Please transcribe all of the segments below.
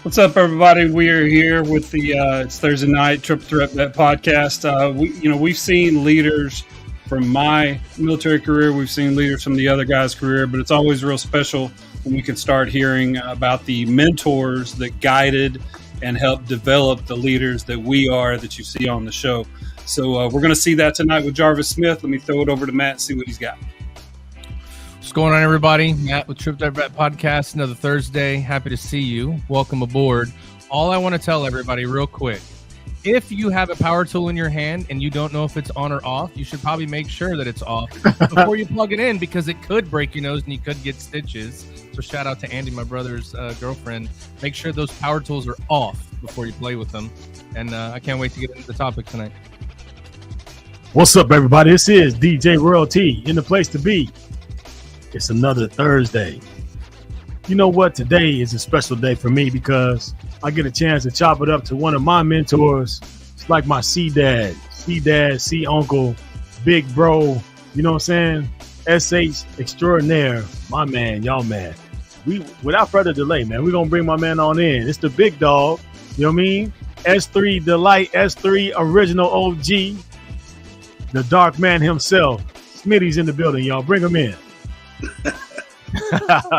What's up, everybody? We are here with the it's Thursday night Triple Threat Bet podcast. We've seen leaders from my military career. We've seen leaders from the other guys' career, but it's always real special when we can start hearing about the mentors that guided and helped develop the leaders that we are that you see on the show. So we're going to see that tonight with Jarvis Smith. Let me throw it over to Matt and see what he's got. What's going on, everybody? Matt with Triple Threat Podcast, another Thursday. Happy to see you. Welcome aboard. All I want to tell everybody real quick, if you have a power tool in your hand and you don't know if it's on or off, you should probably make sure that it's off before you plug it in, because it could break your nose and you could get stitches. So shout out to Andy, my brother's girlfriend. Make sure those power tools are off before you play with them. And I can't wait to get into the topic tonight. What's up, everybody? This is DJ Royalty in the place to be. It's another Thursday. You know what? Today is a special day for me because I get a chance to chop it up to one of my mentors. It's like my C-dad, C-uncle, big bro. You know what I'm saying? SH extraordinaire, my man, y'all man. Without further delay, man, we're going to bring my man on in. It's the big dog. You know what I mean? S3 Delight, S3 Original OG. The dark man himself. Smitty's in the building, y'all. Bring him in.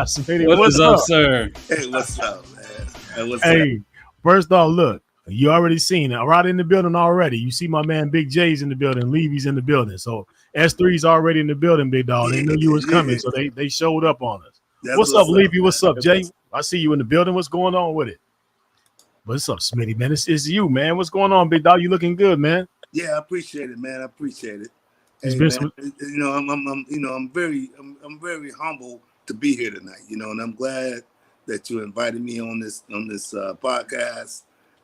Smitty, what's up, sir? Hey, what's up, man? Hey, first off, look, you already seen it. Right in the building already. You see my man Big J's in the building. Levy's in the building. So S3's already in the building, big dog. They knew you was coming, so they showed up on us. What's up, Levy? What's up, Jay? I see you in the building. What's going on with it? What's up, Smitty, man? It's you, man. What's going on, big dog? You looking good, man. Yeah, I appreciate it, man. I appreciate it. Hey, man, I'm very humble to be here tonight. And I'm glad that you invited me on this podcast.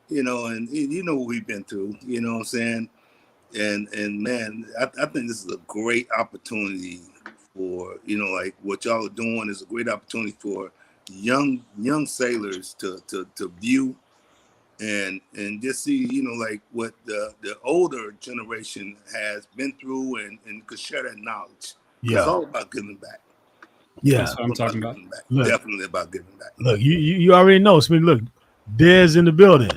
And you know what we've been through. You know what I'm saying? And man, I think this is a great opportunity for like what y'all are doing is a great opportunity for young sailors to view. And just see, like what the older generation has been through and could share that knowledge. Yeah. It's all about giving back. Yeah. That's what I'm talking about. Look, definitely about giving back. Look, you already know, Smith. Look, Dez in the building.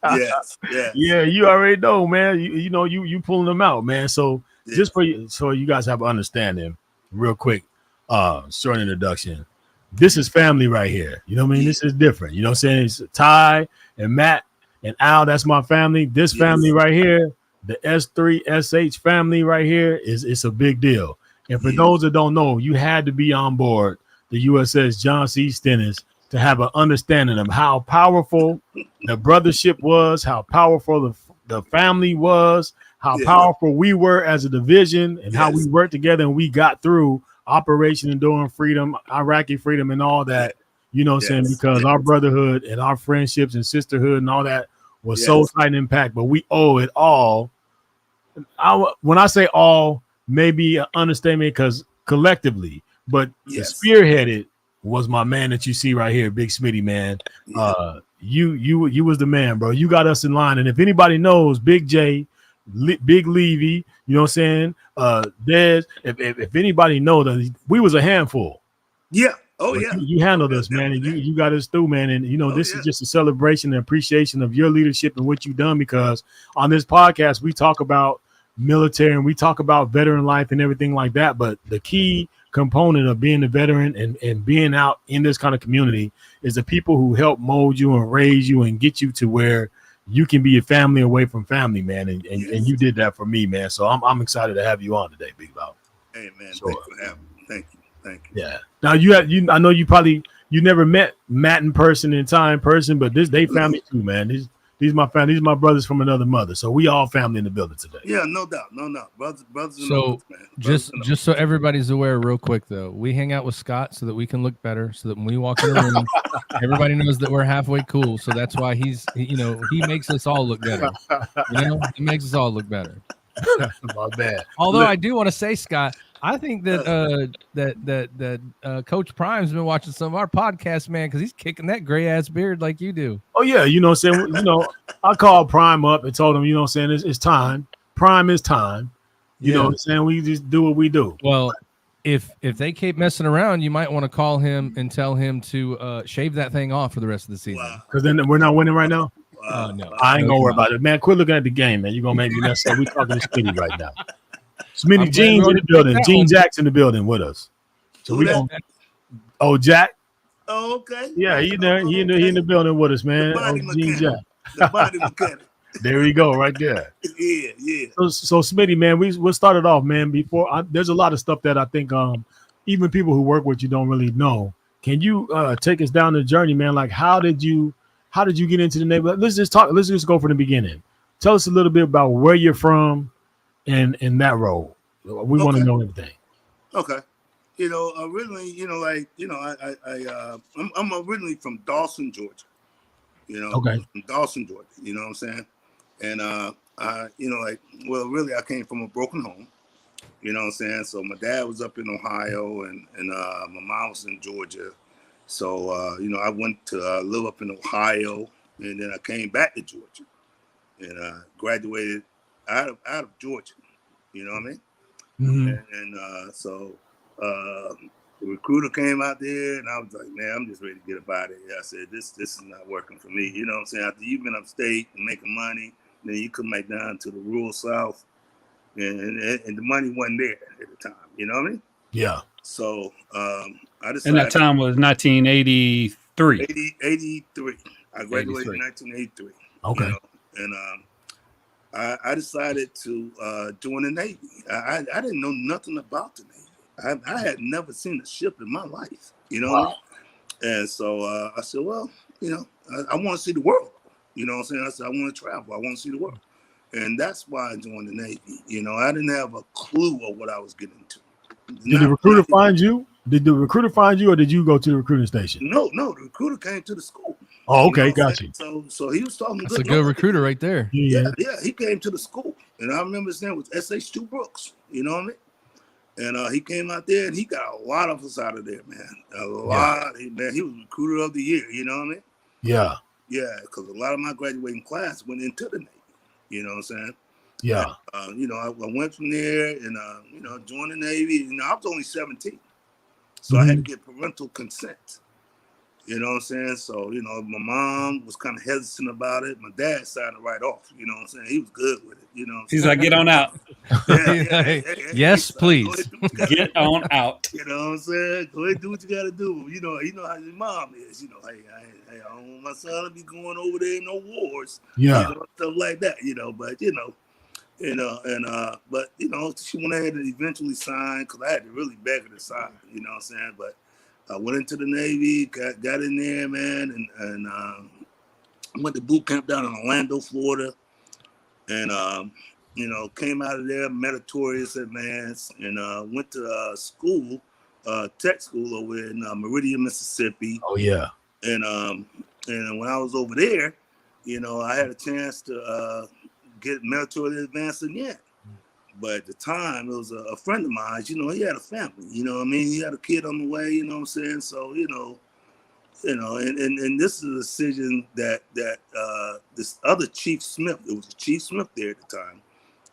Yes. Yeah, you already know, man. You pulling them out, man. So just for you, so you guys have an understanding, real quick, short introduction. This is family right here. You know what I mean? This is different. You know what I'm saying? It's Ty and Matt and Al. That's my family. This family right here, the S3 SH family right here, it's a big deal. And for those that don't know, you had to be on board the USS John C. Stennis to have an understanding of how powerful the brothership was, how powerful the family was, how powerful we were as a division, and how we worked together and we got through Operation Enduring Freedom, Iraqi freedom, and all that, you know what I'm saying? Because our brotherhood and our friendships and sisterhood and all that was so tight and impact, but we owe it all. When I say all, maybe an understatement because collectively, but the spearheaded was my man that you see right here, Big Smitty, man. You was the man, bro. You got us in line. And if anybody knows Big J, Big Levy, you know what I'm saying? Dez, if anybody know that we was a handful. Yeah. Oh, but yeah. You handled us, man, and you got us through, man. And this is just a celebration and appreciation of your leadership and what you've done, because on this podcast we talk about military and we talk about veteran life and everything like that. But the key component of being a veteran and being out in this kind of community is the people who help mold you and raise you and get you to where you can be a family away from family, man, and you did that for me, man. So I'm excited to have you on today, Big Dog. Hey, man, sure. Thanks for having me. Thank you. Yeah. Now I know you never met Matt in person and Ty in person, but they family too, man. These my family. These my brothers from another mother. So we all family in the building today. Yeah, no doubt, brothers. So just so everybody's aware, real quick though, we hang out with Scott so that we can look better, so that when we walk in the room, everybody knows that we're halfway cool. So that's why he makes us all look better. He makes us all look better. My bad. Although I do want to say, Scott, I think that Coach Prime's been watching some of our podcasts, man, because he's kicking that gray ass beard like you do. Oh yeah, you know what I'm saying. I called Prime up and told him, you know what I'm saying, it's time. Prime is time. You know what I'm saying? We just do what we do. Well, if they keep messing around, you might want to call him and tell him to shave that thing off for the rest of the season. Because then we're not winning right now. No, I ain't gonna worry about it, man. Quit looking at the game, man. You're gonna make me mess up. We talking to Smitty right now. Smitty, Gene's in the building. Gene Jack's in the building with us. So we gonna. Oh, Jack. Oh, okay. Yeah, he there. He in the building with us, man. The body Gene Jack. The body mechanic. There we go, right there. Yeah. So Smitty, man, we'll start it off, man. There's a lot of stuff that I think even people who work with you don't really know. Can you take us down the journey, man? Like how did you get into the neighborhood? Let's just go from the beginning. Tell us a little bit about where you're from and that role. We want to know everything. Okay. Originally, I'm originally from Dawson, Georgia. Okay. From Dawson, Georgia. You know what I'm saying? And really, I came from a broken home. You know what I'm saying? So my dad was up in Ohio, and my mom was in Georgia. So I went to live up in Ohio, and then I came back to Georgia, and graduated out of Georgia. You know what I mean? Mm-hmm. So the recruiter came out there, and I was like, man, I'm just ready to get up out of here. I said, this is not working for me. You know what I'm saying? After you've been upstate and making money, then you come back down to the rural South, and the money wasn't there at the time. You know what I mean? Yeah. So I decided. And that time was 1983. 83. I graduated in 1983. Okay. And I decided to join the Navy. I didn't know nothing about the Navy. I had never seen a ship in my life, you know. Wow. And so I said, well, I want to see the world. You know what I'm saying? I said, I want to travel. I want to see the world. And that's why I joined the Navy. I didn't have a clue of what I was getting into. Did the recruiter find you? Did the recruiter find you, or did you go to the recruiting station? No, the recruiter came to the school. Oh, okay, got you. So he was talking. That's a good recruiter right there. Yeah, he came to the school, and I remember his name was S.H. Brooks. You know what I mean? And he came out there, and he got a lot of us out of there, man. A lot, man. He was recruiter of the year. You know what I mean? Yeah. Yeah, because a lot of my graduating class went into the Navy. You know what I'm saying? Yeah. And, I went from there and joined the Navy. I was only 17, so I had to get parental consent. You know what I'm saying? So, my mom was kind of hesitant about it. My dad signed it right off. You know what I'm saying? He was good with it. You know what I'm He's saying? like, get on out. Yes, please. Get on out. You know what I'm saying? Go ahead, do what you got to do. You know how your mom is. Hey, I don't want my son to be going over there in no wars. Yeah. Stuff like that, but, but, she went ahead and eventually signed because I had to really beg her to sign, you know what I'm saying? But I went into the Navy, got in there, man, and went to boot camp down in Orlando, Florida, and came out of there meritorious advance, and went to school, tech school over in Meridian, Mississippi. Oh yeah. And when I was over there, I had a chance to get meritorious advance again. But at the time, it was a friend of mine, he had a family, you know what I mean? He had a kid on the way, you know what I'm saying? So, and this is a decision that this other Chief Smith, it was a Chief Smith there at the time.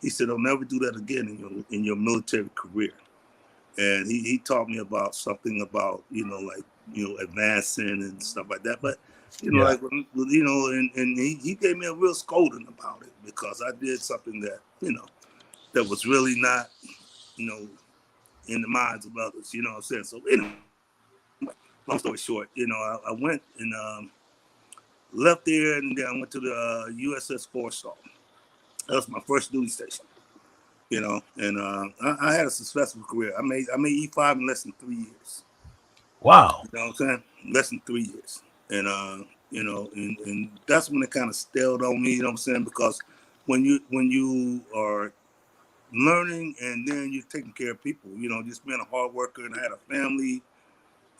He said, "Don't never do that again in your military career." And he taught me about something about, advancing and stuff like that. But, and he gave me a real scolding about it because I did something that, that was really not, in the minds of others, you know what I'm saying? So anyway, long story short, I went and left there, and then I went to the USS 4-Star. That was my first duty station, and I had a successful career. I made E5 in less than 3 years. Wow. You know what I'm saying? Less than 3 years. And, and that's when it kind of stalled on me, you know what I'm saying? Because when you are learning and then you're taking care of people, just being a hard worker, and I had a family,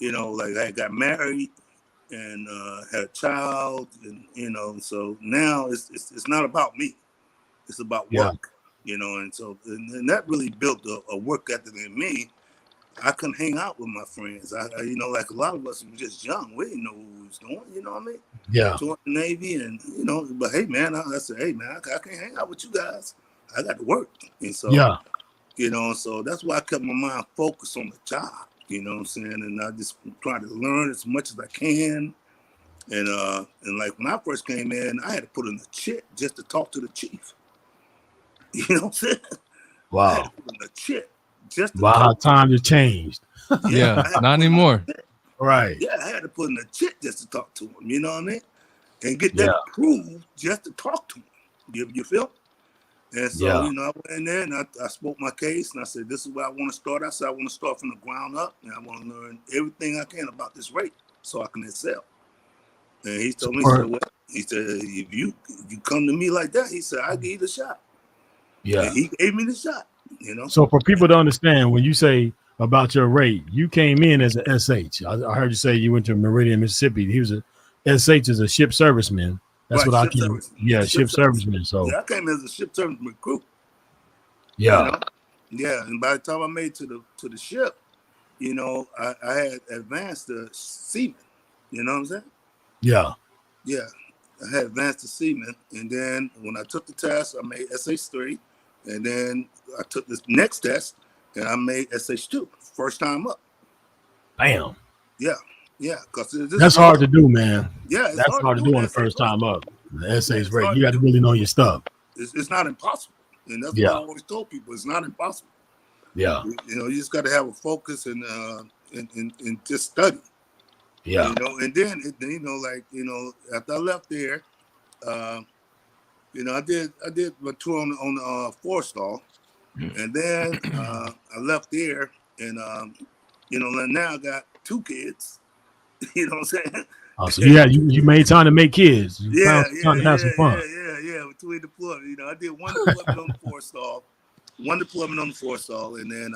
I got married and had a child, and so now it's not about me, it's about work, and so and that really built a work ethic in me. I couldn't hang out with my friends. I like a lot of us were just young. We didn't know what we was doing. You know what I mean? Yeah. Joined the Navy, and but hey, man, I said, hey, man, I can't hang out with you guys. I got to work, and so You know, so that's why I kept my mind focused on the job. You know what I'm saying? And I just try to learn as much as I can. And like when I first came in, I had to put in a chit just to talk to the chief. You know what I'm saying? Wow. I had to put in a chit just to Wow, how talk. times have changed. Yeah, not anymore. Right. Yeah, I had to put in a chit just to talk to him. You know what I mean? And get that approved just to talk to him. You feel? And so, you know, I went in there and I spoke my case and I said, this is where I want to start. I said, I want to start from the ground up and I want to learn everything I can about this rate so I can excel. And he told me, he said, if you come to me like that, he said, I'll give you the shot. Yeah. And he gave me the shot, you know. So for people to understand, when you say about your rate, you came in as an SH. I heard you say you went to Meridian, Mississippi. He was a SH is a ship serviceman. That's right, what I can. Yeah, ship serviceman. So yeah, I came as a ship serviceman recruit. Yeah. You know? Yeah, and by the time I made to the ship, you know, I had advanced to seaman. You know what I'm saying? Yeah. Yeah, I had advanced to seaman, and then when I took the test, I made SH3, and then I took this next test, and I made SH2, first time up. Bam. Yeah, because that's hard to do, man. Yeah, that's hard to do on the first time up. The essays rate, you got to really know your stuff. It's not impossible, and that's what I always told people. It's not impossible. Yeah, you know, you just got to have a focus and just study. Yeah, you know, and then you know, like, you know, after I left there, you know, I did my tour on the 4-star, and then I left there, and you know, now I got 2 kids. You know what I'm saying? Oh, so you made time to make kids. You found time to have some fun. Yeah. Between deployments, you know, I did one deployment on the 4-star, and then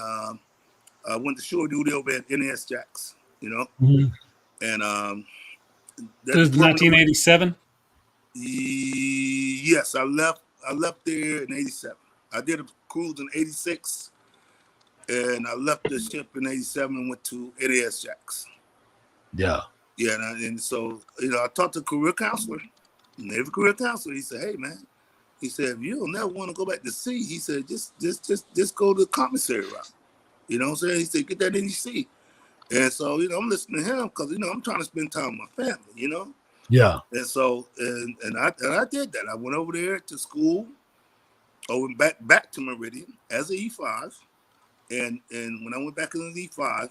I went to shore duty over at NAS Jacks. You know, and this is 1987. Yes, I left there in 87. I did a cruise in 86, and I left the ship in 87 and went to NAS Jacks. Yeah. Yeah, and so, you know, I talked to a career counselor, Navy career counselor. He said, "Hey, man," he said, "if you don't never want to go back to sea," he said, just go to the commissary route. You know what I'm saying? He said, "Get that NEC." And so, you know, I'm listening to him because, you know, I'm trying to spend time with my family, you know? Yeah. And so, and I did that. I went over there to school, went back to Meridian as an E5. And when I went back in the E5,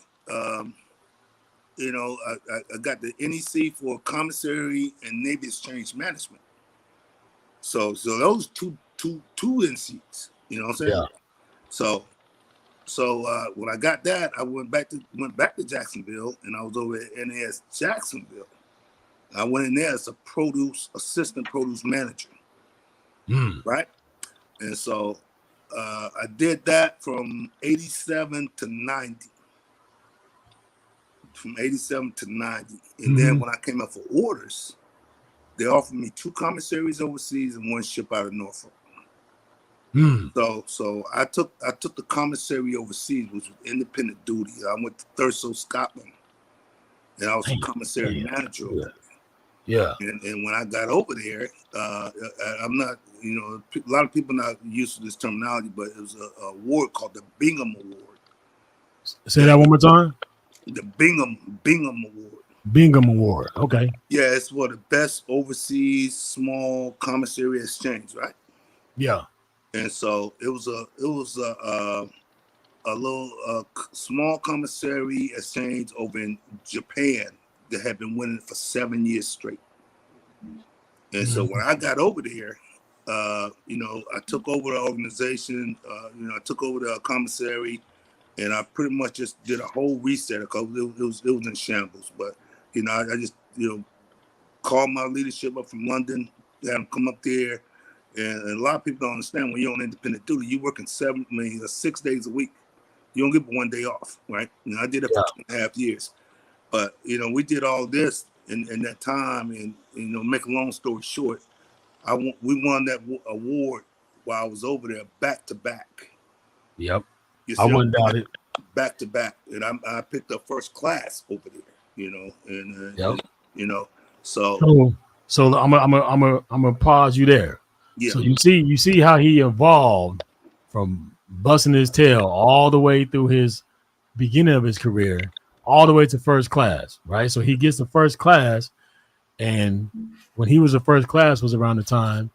you know, I got the NEC for commissary and Navy exchange management. So those two NCs, you know what I'm saying? Yeah. So when I got that, I went back to Jacksonville, and I was over at NAS Jacksonville. I went in there as a assistant produce manager, right? And so I did that from 87 to 90. From 87 to 90. And then when I came up for orders, they offered me 2 commissaries overseas and 1 ship out of Norfolk. So I took the commissary overseas, which was independent duty. I went to Thurso, Scotland, and I was a commissary manager over there. Yeah. And when I got over there, I'm not, you know, a lot of people not used to this terminology, but it was an award called the Bingham Award. Say that one more time. The Bingham Award. Bingham Award. Okay. Yeah, it's for the best overseas small commissary exchange, right? Yeah. And so it was a little small commissary exchange over in Japan that had been winning for 7 years straight. And so when I got over there, you know, I took over the organization. You know, I took over the commissary. And I pretty much just did a whole reset because it was in shambles. But, you know, I just, you know, called my leadership up from London, had them come up there. And a lot of people don't understand when you're on independent duty, you're working 6 days a week. You don't get 1 day off, right? You know, I did it for 2.5 years. But, you know, we did all this in that time. And, you know, make a long story short, we won that award while I was over there back to back. Yep. I wouldn't doubt it. Back to back, and I picked up first class over there, you know, and you know, so I'm gonna pause you there. Yeah. So you see how he evolved from busting his tail all the way through his beginning of his career, all the way to first class, right? So he gets to first class, and when he was a first class was around the time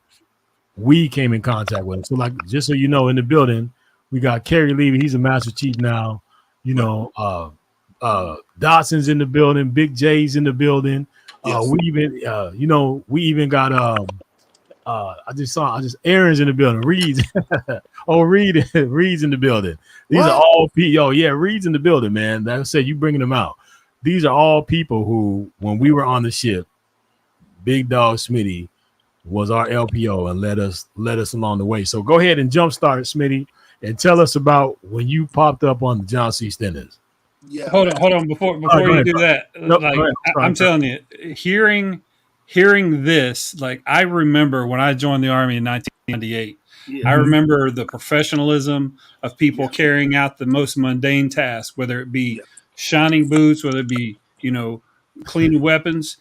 we came in contact with him. So, like, just so you know, in the building, we got Kerry Levy. He's a Master Chief now. You know, Dotson's in the building. Big J's in the building. Yes. We even, we even got Aaron's in the building. Reed's, Reed's in the building. These What? are all people. Reed's in the building, man. Like I said, you bringing them out. These are all people who, when we were on the ship, Big Dog Smitty was our LPO and led us along the way. So go ahead and jumpstart, Smitty, and tell us about when you popped up on the John C. Stenners. Yeah. Hold on. Before you do that, Nope, like go ahead. I'm telling you, hearing this, like I remember when I joined the Army in 1998. Yeah. I remember the professionalism of people Yeah. carrying out the most mundane tasks, whether it be Yeah. shining boots, whether it be cleaning weapons.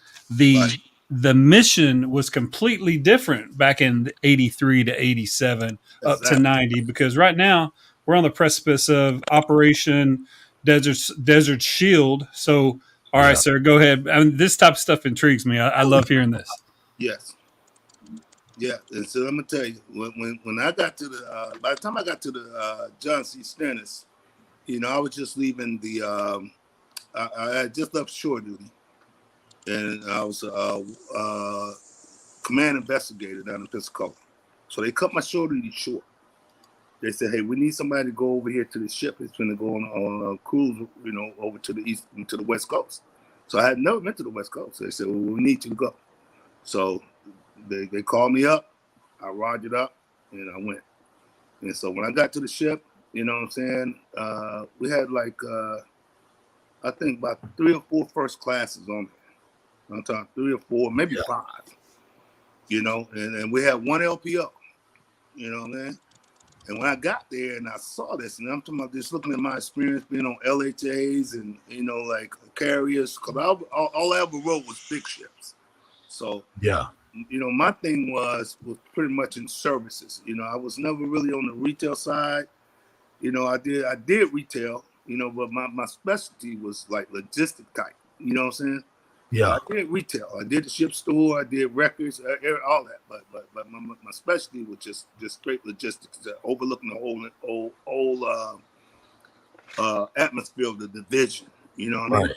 The mission was completely different back in 83 to 87 up to 90, because right now we're on the precipice of Operation Desert Shield. So, all right, sir, go ahead. I mean, this type of stuff intrigues me. I love hearing this. Yes. Yeah, and so I'm gonna tell you, when I got to the by the time I got to the John C. Stennis, I was just leaving the I had just left shore duty, and I was command investigator down in Pensacola. So they cut my shore duty short. They said, "Hey, we need somebody to go over here to the ship. It's going to go on a cruise, over to the east and to the west coast." So I had never been to the west coast. So they said, "Well, we need you to go." So they called me up. I rogered up, and I went. And so when I got to the ship, you know what I'm saying, we had like I think about 3 or 4 first classes on there. I'm talking 3 or 4, maybe 5. And we had 1 LPO. You know what I mean? And when I got there and I saw this, and I'm talking about just looking at my experience being on LHAs and like carriers, because all I ever rode was big ships. So my thing was pretty much in services. I was never really on the retail side. I did retail. But my specialty was like logistic type. You know what I'm saying? Yeah. I did retail. I did the ship store. I did records, all that. But my specialty was just straight logistics, overlooking the whole atmosphere of the division. You know what I mean?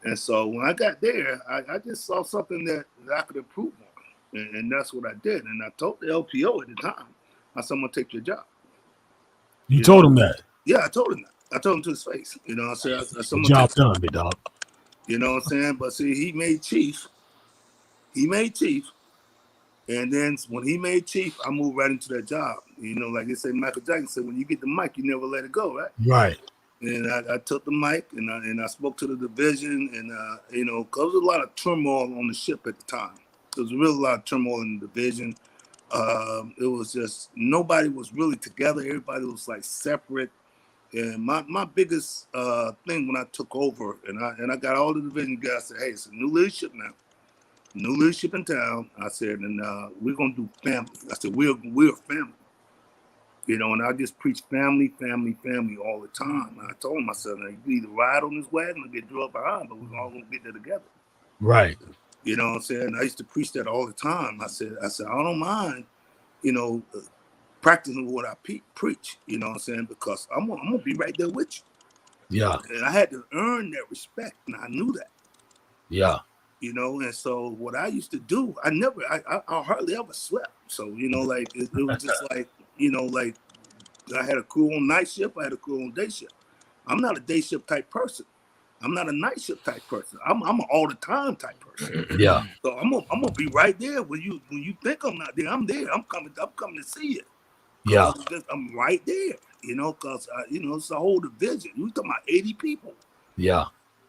And so when I got there, I just saw something that I could improve on, and that's what I did. And I told the LPO at the time, I said, "I'm gonna take your job." You told him that? Yeah, I told him that. I told him to his face. I said, "Job done, big dog." You know what I'm saying? But see, he made chief. And then when he made chief, I moved right into that job. Like they say, Michael Jackson said, when you get the mic, you never let it go, right? Right. And I took the mic and I spoke to the division, and cause there was a lot of turmoil on the ship at the time. There was really a lot of turmoil in the division. It was just nobody was really together. Everybody was like separate. And my biggest thing when I took over, and I got all the division guys, I said, "Hey, it's a new leadership now, new leadership in town." I said, "And we're gonna do family." I said, "We're family." And I just preach family all the time. And I told myself, "Now, you either ride on this wagon or get drugged behind, but we're all gonna get there together." Right. You know what I'm saying? I used to preach that all the time. I said, I don't mind, practicing what I preach, you know what I'm saying? Because I'm gonna be right there with you. Yeah. And I had to earn that respect, and I knew that. Yeah. And so what I used to do, I hardly ever slept. So, like it was just like, like I had a crew on night shift, I had a crew on day shift. I'm not a day shift type person. I'm not a night shift type person. I'm an all the time type person. Yeah. So I'm gonna be right there when you think I'm not there. I'm there. I'm coming to see you. Yeah. I'm right there, because it's a whole division. We talking about 80 people. Yeah.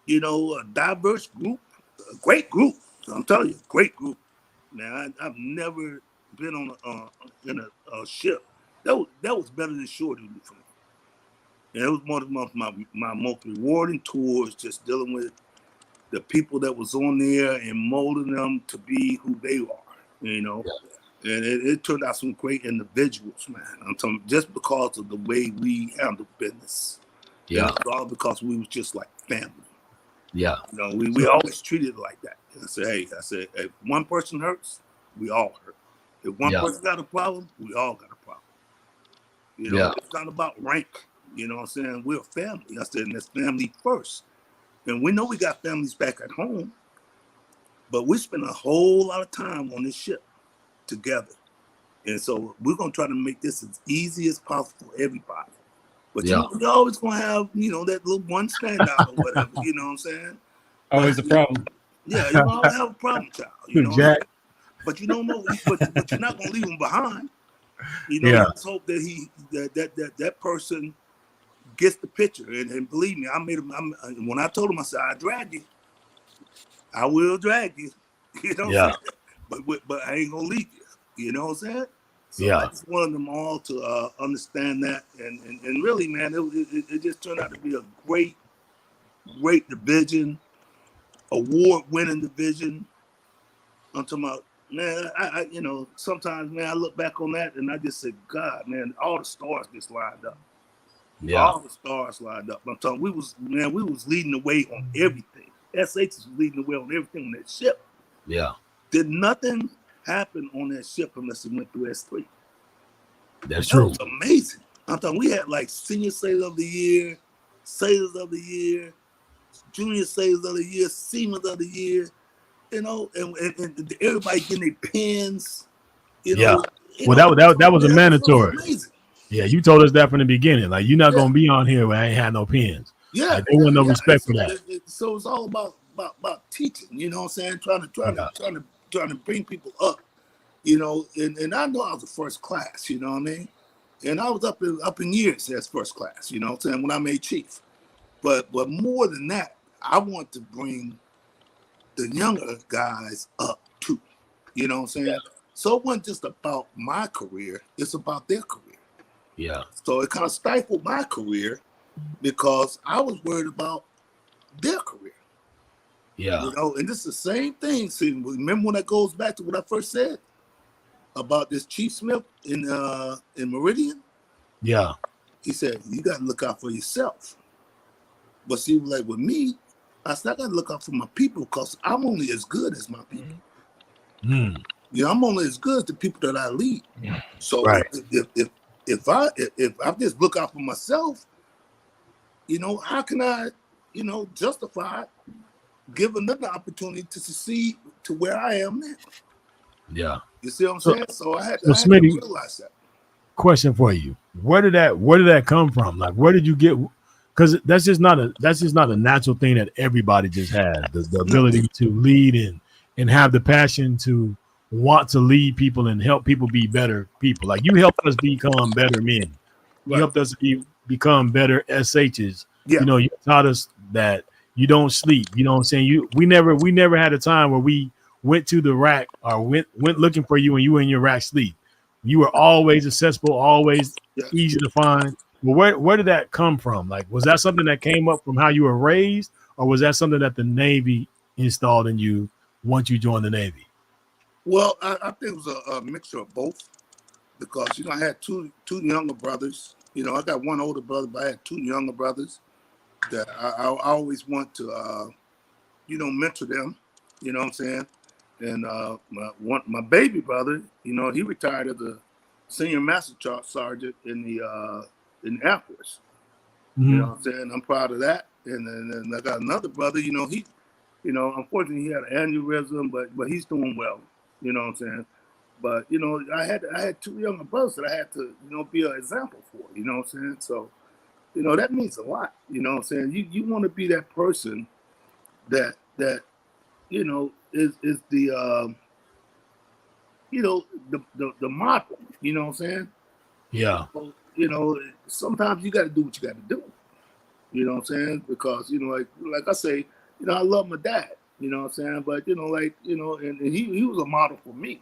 A diverse group, a great group. I'm telling you, great group. Man, I've never been on in a ship that was better than shore duty for me. And it was one of my most rewarding tours, just dealing with the people that was on there and molding them to be who they are. And it turned out some great individuals, man. I'm talking just because of the way we handle business. Yeah. And it was all because we was just like family. Yeah. You know, we always treated it like that. And I said, if one person hurts, we all hurt. If one person got a problem, we all got a problem. You know, it's not about rank. You know what I'm saying? We're a family. I said, and that's family first. And we know we got families back at home, but we spend a whole lot of time on this ship together. And so we're going to try to make this as easy as possible for everybody. But you know, you're always going to have, you know, that little one standout or whatever, you know what I'm saying? Always a problem. Yeah, you always have a problem child. You know, Jack. But you don't know, but you're not going to leave him behind. You know, let's hope that that person gets the picture. And believe me, I made him, when I told him, I said, I drag you. I will drag you. You know what I'm saying? But I ain't going to leave you. You know what I'm saying? So I just wanted them all to understand that. And really, man, it just turned out to be a great division, award-winning division. I'm talking about, man, I you know, sometimes, man, I look back on that and I just say, God, man, all the stars just lined up. Yeah. All the stars lined up. I'm talking, we was leading the way on everything. SH was leading the way on everything on that ship. Yeah. Did nothing happen on that ship unless it went through S3. That's true. That was amazing. I'm talking, we had like Senior Sailor of the Year, Sailors of the Year, Junior Sailors of the Year, Seamen of the Year, you know, and everybody getting their pins. You know, well, that was a mandatory. Yeah, you told us that from the beginning. Like, you're not gonna be on here where I ain't had no pins. Yeah, like, there wasn't no respect for that. So it's all about teaching. You know what I'm saying? Trying to bring people up. You know, and I know I was a first class. You know what I mean? And I was up in years as first class. You know what I'm saying? When I made chief. But more than that, I want to bring the younger guys up too. You know what I'm saying? Yeah. So it wasn't just about my career, it's about their career. Yeah. So it kind of stifled my career because I was worried about their career. Yeah. You know, and this is the same thing. See, remember when that goes back to what I first said about this Chief Smith in Meridian? Yeah. He said, you got to look out for yourself. But see, like with me, I said, I got to look out for my people because I'm only as good as my people. Mm. You know, I'm only as good as the people that I lead. So if I just look out for myself, you know, how can I, you know, justify give another opportunity to succeed to where I am now? Yeah. You see what I'm saying? So I had to realize that. Question for you. Where did that come from? Like, where did you get? Because that's just not a natural thing that everybody just has. The ability to lead and have the passion to want to lead people and help people be better people. Like, you helped us become better men. You helped us become better SHs. Yeah. You know, you taught us that you don't sleep. You know what I'm saying? We never had a time where we went to the rack or went looking for you and you were in your rack sleep. You were always accessible, always easy to find. Well, where did that come from? Like, was that something that came up from how you were raised, or was that something that the Navy installed in you once you joined the Navy? Well, I think it was a mixture of both, because, you know, I had two younger brothers. You know, I got one older brother, but I had two younger brothers that I always want to, you know, mentor them. You know what I'm saying? And my baby brother, you know, he retired as a senior master sergeant in the Air Force. Mm-hmm. You know what I'm saying? I'm proud of that. And then I got another brother, you know, he, you know, unfortunately he had an aneurysm, but he's doing well. You know what I'm saying? But, you know, I had two younger brothers that I had to, you know, be an example for. You know what I'm saying? So, you know, that means a lot. You know what I'm saying? You want to be that person that you know is the you know, the model. You know what I'm saying? Yeah. So, you know, sometimes you got to do what you got to do. You know what I'm saying? Because, you know, like I say, you know, I love my dad. You know what I'm saying? But, you know, like, you know, and he was a model for me.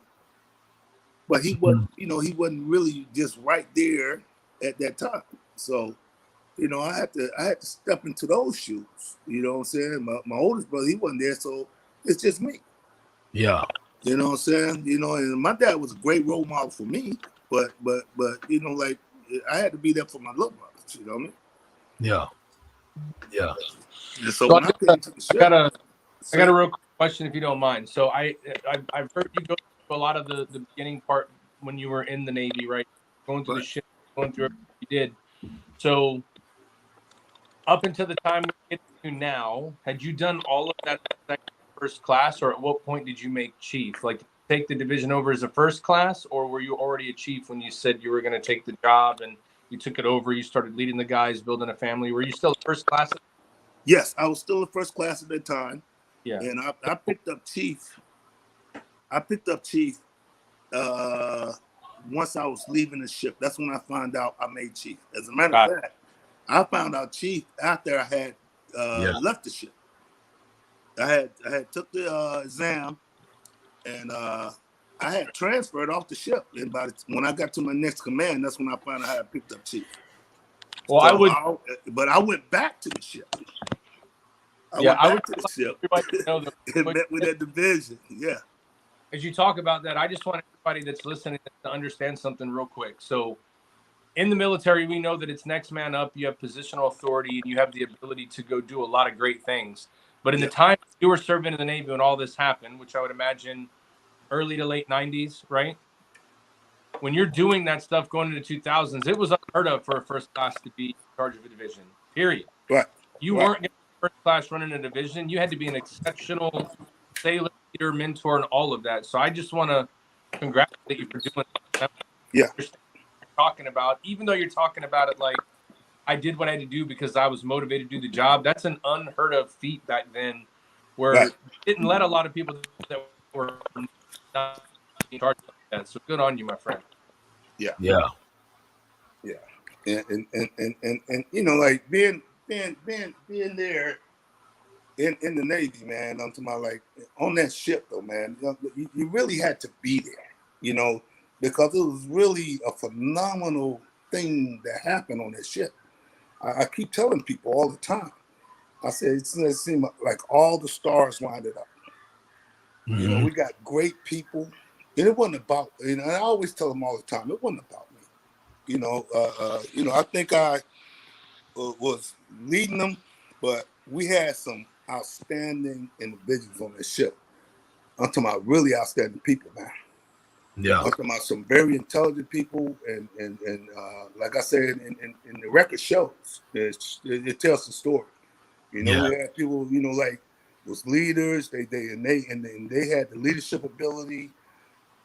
But he wasn't, you know, he wasn't really just right there at that time. So, you know, I had to step into those shoes. You know what I'm saying? My oldest brother, he wasn't there, so it's just me. Yeah. You know what I'm saying? You know, and my dad was a great role model for me, but you know, like I had to be there for my little brothers. You know what I mean? Yeah. And so when I came to the show, I got a real quick question, if you don't mind. So I've heard you go through a lot of the beginning part when you were in the Navy, right? Going through the ship, going through everything you did. So up until the time we get to now, had you done all of that first class, or at what point did you make chief? Like, take the division over as a first class, or were you already a chief when you said you were going to take the job and you took it over? You started leading the guys, building a family. Were you still first class? Yes, I was still in first class at that time. Yeah, and I picked up chief. Once I was leaving the ship. That's when I found out I made chief. As a matter of fact, I found out chief after I had left the ship. I had took the exam, and I had transferred off the ship. And when I got to my next command, that's when I found out I had picked up chief. Well, but I went back to the ship. I went back to the ship and met with that division. Yeah. As you talk about that, I just want everybody that's listening to understand something real quick. So in the military, we know that it's next man up. You have positional authority, and you have the ability to go do a lot of great things. But in the time you were serving in the Navy when all this happened, which I would imagine early to late 90s, right? When you're doing that stuff going into the 2000s, it was unheard of for a first class to be in charge of a division, period. Right. You weren't getting first class running a division. You had to be an exceptional sailor, leader, mentor, and all of that. So I just want to congratulate you for doing that. Yeah. You're talking about, even though you're talking about it like, I did what I had to do because I was motivated to do the job. That's an unheard of feat back then, where it didn't let a lot of people that were not in charge like that. So good on you, my friend. Yeah. And you know, like being there in the Navy, man. I'm talking about like on that ship though, man. You really had to be there, you know, because it was really a phenomenal thing that happened on that ship. I keep telling people all the time. I said it seemed like all the stars lined up. Mm-hmm. You know, we got great people, and it wasn't about. You know, and I always tell them all the time, it wasn't about me. You know, I think I was leading them, but we had some outstanding individuals on this ship. I'm talking about really outstanding people, man. Yeah, I'm talking about some very intelligent people, and like I said, in the record shows, it tells the story. You know, we had people, you know, like was leaders. They had the leadership ability.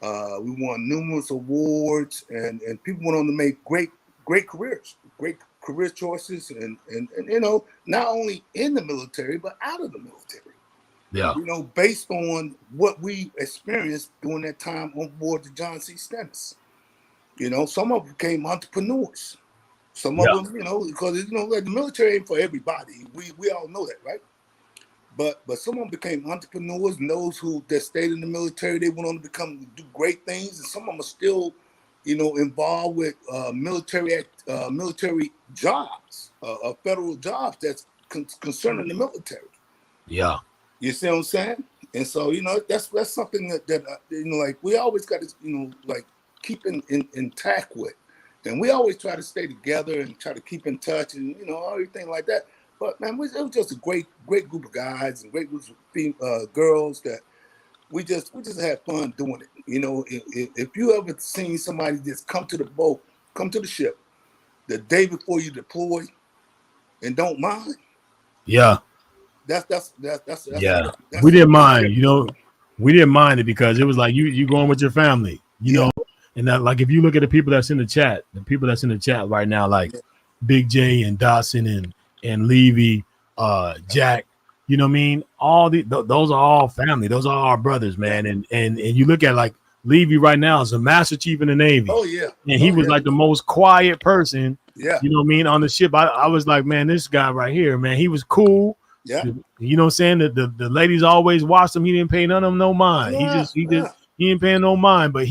We won numerous awards, and people went on to make great careers, great career choices, and you know, not only in the military but out of the military. Yeah, you know, based on what we experienced during that time on board the John C. Stennis. You know, some of them became entrepreneurs. Some of them, you know, because you know, like the military ain't for everybody. We all know that, right? But some of them became entrepreneurs, and those that stayed in the military, they went on to do great things, and some of them are still, you know, involved with military jobs, federal jobs that's concerning the military. Yeah. You see what I'm saying? And so, you know, that's something that you know, like we always got to, you know, like keep intact with. And we always try to stay together and try to keep in touch and, you know, everything like that. But, man, it was just a great group of guys and great groups of girls that we just had fun doing it. You know, if you ever seen somebody just come to the boat, come to the ship the day before you deploy and don't mind. Yeah. That's we didn't mind, you know, we didn't mind it because it was like you going with your family, you know, and that, like if you look at the people that's in the chat right now, like Big J and Dawson and Levy, Jack, you know what I mean? All those are all family, those are our brothers, man. And you look at like Levy right now is a master chief in the Navy. Oh yeah. And he was like the most quiet person, you know what I mean, on the ship. I was like, man, this guy right here, man, he was cool. Yeah, you know what I'm saying? The ladies always watched him. He didn't pay none of them no mind. He didn't pay no mind. But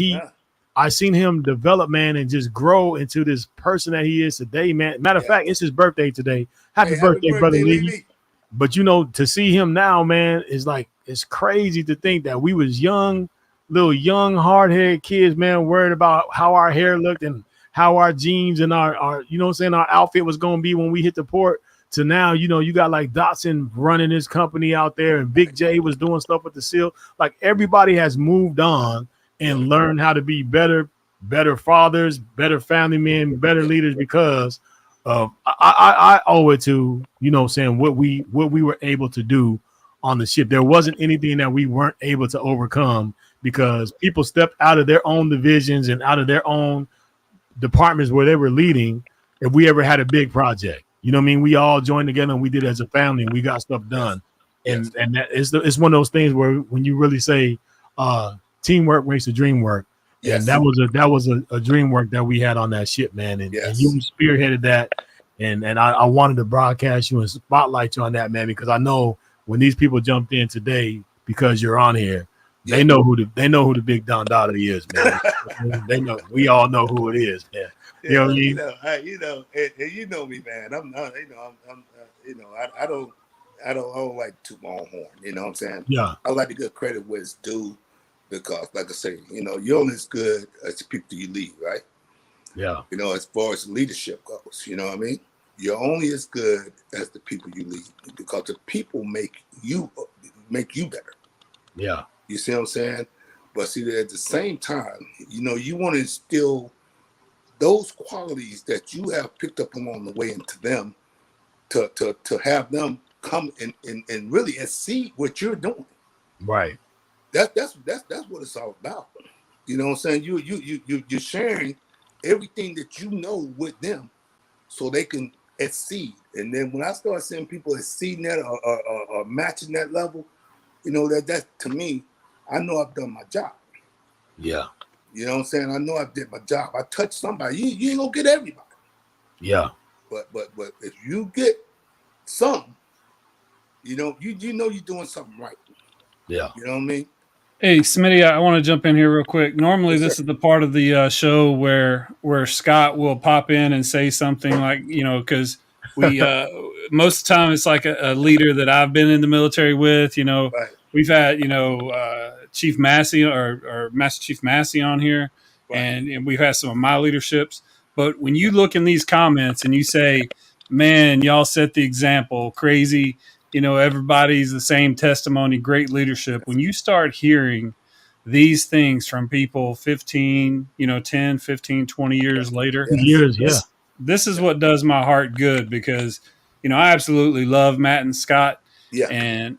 I seen him develop, man, and just grow into this person that he is today, man. Matter of fact, it's his birthday today. Happy birthday, brother Levy. But you know, to see him now, man, is like it's crazy to think that we was young little young hard-headed kids, man, worried about how our hair looked and how our jeans and our you know what I'm saying, our outfit was going to be when we hit the port, to now, you know, you got like Dotson running his company out there and Big J was doing stuff with the SEAL. Like everybody has moved on and learned how to be better fathers, better family men, better leaders, because of I owe it to, you know what I'm saying, what we were able to do on the ship. There wasn't anything that we weren't able to overcome because people stepped out of their own divisions and out of their own departments where they were leading. If we ever had a big project, you know what I mean, we all joined together and we did it as a family and we got stuff done. And that is it's one of those things where when you really say teamwork makes the dream work. And that was a dream work that we had on that ship, man. And you spearheaded that. And I wanted to broadcast you and spotlight you on that, man, because I know when these people jumped in today, because you're on here, they know who the big Don Dottie is, man. They know, we all know who it is, man. You know what I mean? And you know me, man. I'm not, I don't like to toot my own horn. You know what I'm saying? Yeah. I like to give credit where it's due, because, like I say, you're only as good as the people you lead, right? Yeah. As far as leadership goes, you know what I mean? You're only as good as the people you lead, because the people make you better. Yeah. You see what I'm saying? But see, at the same time, you want to instill those qualities that you have picked up along the way into them, to have them come and really see what you're doing. Right. That's what it's all about. You know what I'm saying? You're sharing everything that you know with them, so they can exceed. And then when I start seeing people exceeding that or matching that level, that to me, I know I've done my job. Yeah. You know what I'm saying? I know I did my job. I touched somebody. You ain't gonna get everybody. Yeah. But if you get some, you know you're doing something right. Yeah. You know what I mean? Hey, Smitty, I want to jump in here real quick. Normally, this is the part of the show where Scott will pop in and say something like, because we most of the time it's like a leader that I've been in the military with. Right. We've had Chief Massey or Master Chief Massey on here, Right. and we've had some of my leaderships. But when you look in these comments and you say, "Man, y'all set the example, crazy." Everybody's the same testimony, great leadership. When you start hearing these things from people 10, 15, 20 years later, this is what does my heart good, because, I absolutely love Matt and Scott. Yeah. And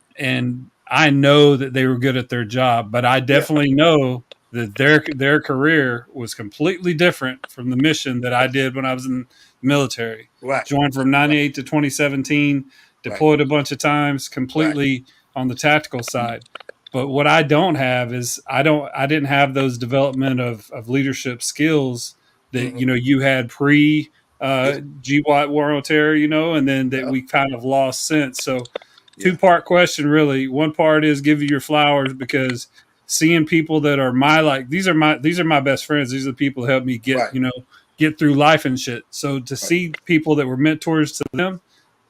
I know that they were good at their job, but I definitely know that their career was completely different from the mission that I did when I was in the military. Right. Joined from 98 to 2017. Deployed a bunch of times, completely on the tactical side. But what I don't have is I didn't have those development of leadership skills that you had pre GWAT War on Terror, and then that we kind of lost since. So 2-part question, really. One part is give you your flowers, because seeing people that are these are my best friends. These are the people that helped me get through life and shit. So to see people that were mentors to them,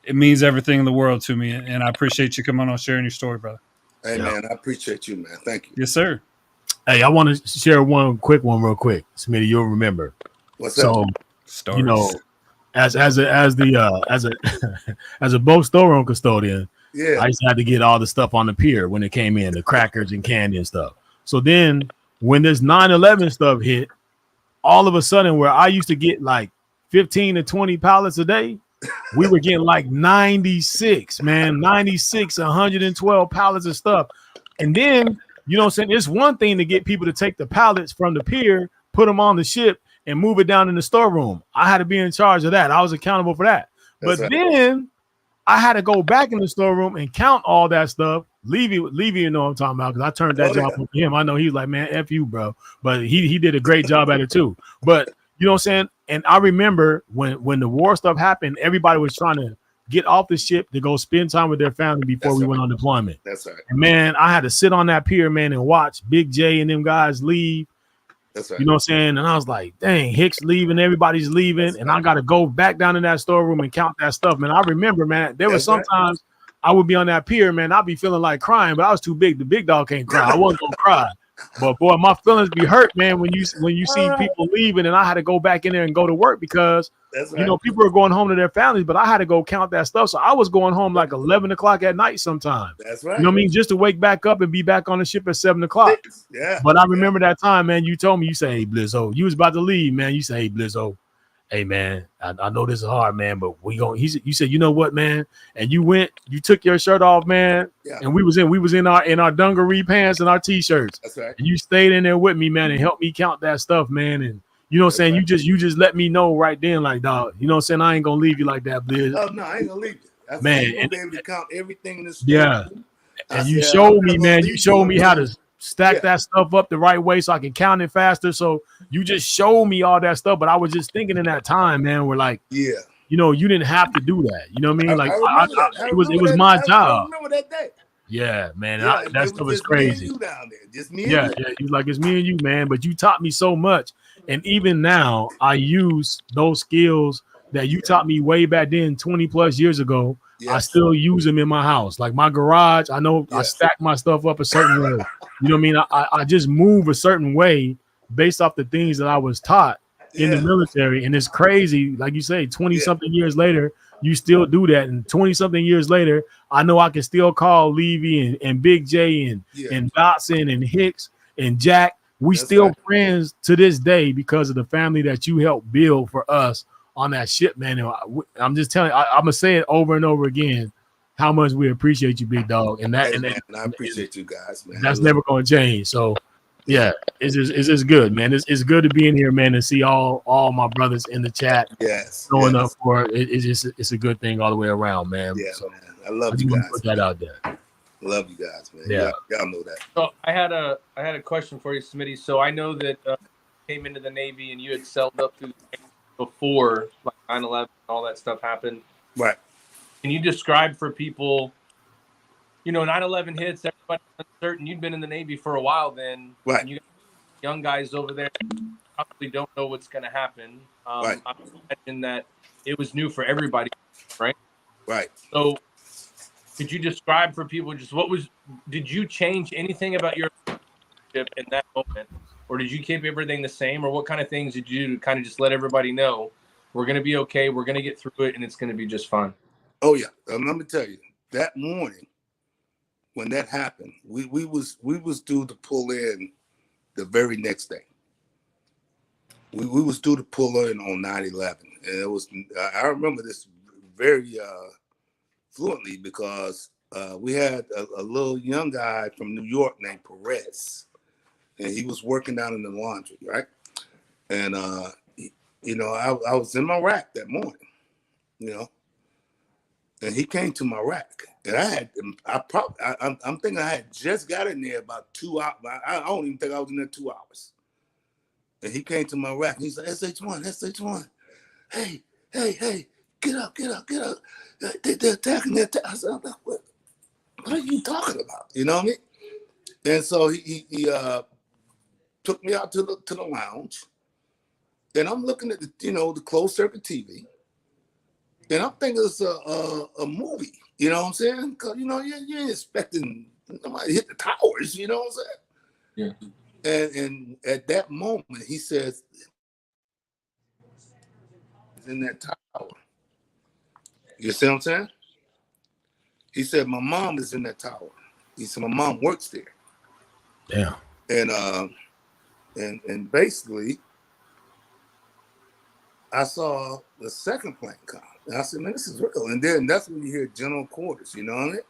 it means everything in the world to me, and I appreciate you coming on sharing your story, brother. Hey, man, I appreciate you, man. Thank you. Yes, sir. Hey, I want to share one quick one real quick, Smitty. You'll remember. What's up? Stories. As a boat storeroom custodian, I used to have to get all the stuff on the pier when it came in, the crackers and candy and stuff. So then when this 9/11 stuff hit, all of a sudden, where I used to get like 15 to 20 pallets a day, we were getting like 96, 112 pallets of stuff. And then, it's one thing to get people to take the pallets from the pier, put them on the ship, and move it down in the storeroom. I had to be in charge of that. I was accountable for that. Then I had to go back in the storeroom and count all that stuff. Levy, you know what I'm talking about, because I turned that job over to him. I know he's like, man, F you, bro. But he did a great job at it too. But you know what I'm saying? And I remember when the war stuff happened, everybody was trying to get off the ship to go spend time with their family before we went on deployment. That's right. And man, I had to sit on that pier, man, and watch Big J and them guys leave. That's right. You know what I'm saying? And I was like, dang, Hicks leaving, everybody's leaving. And I got to go back down in that storeroom and count that stuff. Man, I remember, man, there was sometimes I would be on that pier, man, I'd be feeling like crying, but I was too big. The big dog can't cry. I wasn't going to cry. But boy, my feelings be hurt, man, when you see people leaving, and I had to go back in there and go to work because people are going home to their families, but I had to go count that stuff. So I was going home like 11 o'clock at night sometimes. That's right. You know what I mean? Just to wake back up and be back on the ship at 7 o'clock. Yeah. But I remember that time, man. You told me, you say, "Hey, Blizzo," you was about to leave, man. You say, "Hey, Blizzo, hey, man, I know this is hard, man, but you said, you know what, man?" And you took your shirt off, man. Yeah. And we was in our dungaree pants and our t-shirts. That's right. And you stayed in there with me, man, and helped me count that stuff, man. And you know what I'm saying? Right. You just let me know right then, like, dog, you know what I'm saying? I ain't gonna leave you like that, Blizz. Oh no, I ain't gonna leave you. That's man. I'm gonna be able to count everything in the store. Yeah. And you showed me, man, you showed me how to stack that stuff up the right way so I can count it faster. So you just showed me all that stuff. But I was just thinking in that time, man, we're like, you know, you didn't have to do that. You know what I mean? Like it was my job. I remember that day. Yeah, man. That stuff was crazy. You down there. Just me and you. Yeah. He was like, it's me and you, man. But you taught me so much. And even now, I use those skills that you taught me way back then, 20 plus years ago. Yes. I still use them in my house. Like my garage, I know I stack my stuff up a certain way. You know what I mean? I just move a certain way based off the things that I was taught in the military. And it's crazy. Like you say, 20 something years later, you still do that. And 20 something years later, I know I can still call Levy and Big J and Dotson and Hicks and Jack. We still friends to this day because of the family that you helped build for us on that ship, man. And I'm just telling you, I'm gonna say it over and over again, how much we appreciate you, big dog. And that, and I appreciate you guys, man. That's never gonna change. So, yeah, it's just good, man. It's good to be in here, man, and see all my brothers in the chat. Showing up for it. It's a good thing all the way around, man. Yeah, so, man. I love you guys. Put that out there. Love you guys, man. Yeah, y'all know that. So I had a question for you, Smitty. So I know that you came into the Navy and you had sailed up through the before like 9/11 all that stuff happened. Right. Can you describe for people, 9/11 hits, everybody's uncertain. You've been in the Navy for a while then. Right. And you got young guys over there probably don't know what's going to happen. Right. I imagine that it was new for everybody, right? Right. So could you describe for people just did you change anything about your relationship in that moment? Or did you keep everything the same? Or what kind of things did you do to kind of just let everybody know we're going to be okay, we're going to get through it, and it's going to be just fine? Oh, yeah. Let me tell you, that morning when that happened, we was due to pull in the very next day. We was due to pull in on 9/11. And it was, I remember this very fluently because we had a little young guy from New York named Perez. And he was working down in the laundry, right? And I was in my rack that morning, and he came to my rack, and I'm thinking I had just got in there about 2 hours. I don't even think I was in there 2 hours. And he came to my rack, and he's like, SH1, hey, get up. They're attacking. I said, what are you talking about? You know what I mean? And so he took me out to the lounge, and I'm looking at the closed circuit TV, and I'm thinking it's a movie. You know what I'm saying? Because you ain't expecting somebody to hit the towers. You know what I'm saying? Yeah. And at that moment, he says, "In that tower." You see what I'm saying? He said, "My mom is in that tower." He said, "My mom works there." Yeah. And basically, I saw the second plane come. And I said, man, this is real. And then that's when you hear general quarters, you know what I mean?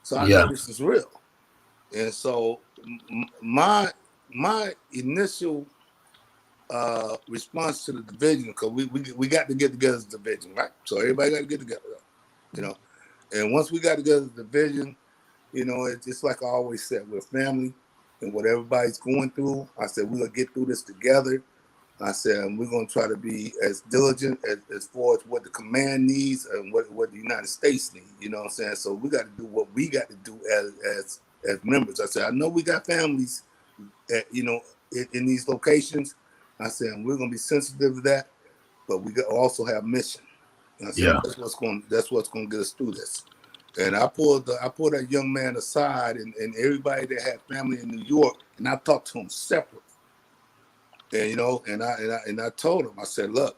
So I know this is real. And so my initial response to the division, because we got to get together as a division, right? So everybody got to get together, And once we got together as a division, it's just like I always said, we're family. And what everybody's going through, I said, we're going to get through this together. I said, we're going to try to be as diligent as far as what the command needs and what the United States need. You know what I'm saying? So we got to do what we got to do as members. I said, I know we got families, in these locations. I said, we're going to be sensitive to that, but we also have mission. And I said, that's what's going to get us through this. And I pulled that young man aside and everybody that had family in New York, and I talked to him separately. And you know, and I told him, I said, look,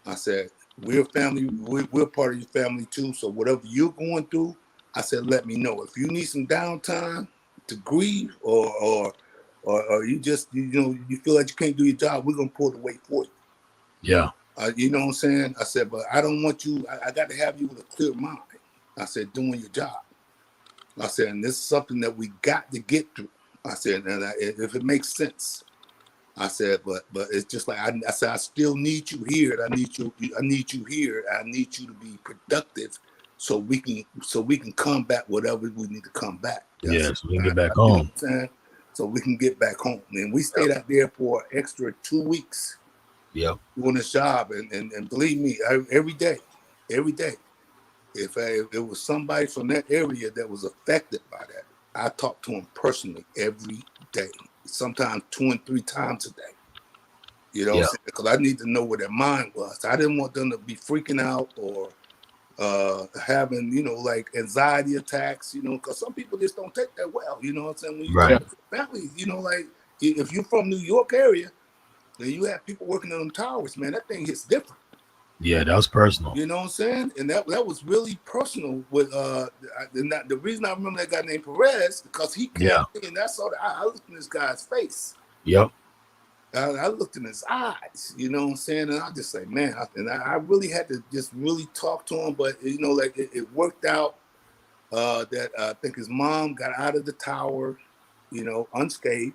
I said, we're family, we're part of your family too. So whatever you're going through, I said, let me know. If you need some downtime to grieve or you just you feel like you can't do your job, we're gonna pull the weight for you. Yeah. You know what I'm saying? I said, but I don't want you. I got to have you with a clear mind. I said, doing your job. I said, and this is something that we got to get through. I said, and if it makes sense, I said, but it's just like I said, I still need you here. I need you here. I need you to be productive, so we can combat whatever we need to combat. Yes, we can get back home. You know so we can get back home. And we stayed out there for an extra 2 weeks. Yep. Doing this job, and believe me, every day, if it was somebody from that area that was affected by that, I talked to him personally every day, sometimes 2 and 3 times a day. You know, because I need to know where their mind was. I didn't want them to be freaking out or having, like anxiety attacks, because some people just don't take that well. You know what I'm saying? When you talk to family, like if you're from New York area, then you have people working on them towers, man, that thing hits different. Yeah, that was personal. You know what I'm saying? And that was really personal with the reason I remember that guy named Perez, because he came in and I looked in this guy's face. Yep. I looked in his eyes, you know what I'm saying? And I just say, man, I really had to just really talk to him, but it worked out that I think his mom got out of the tower, unscathed.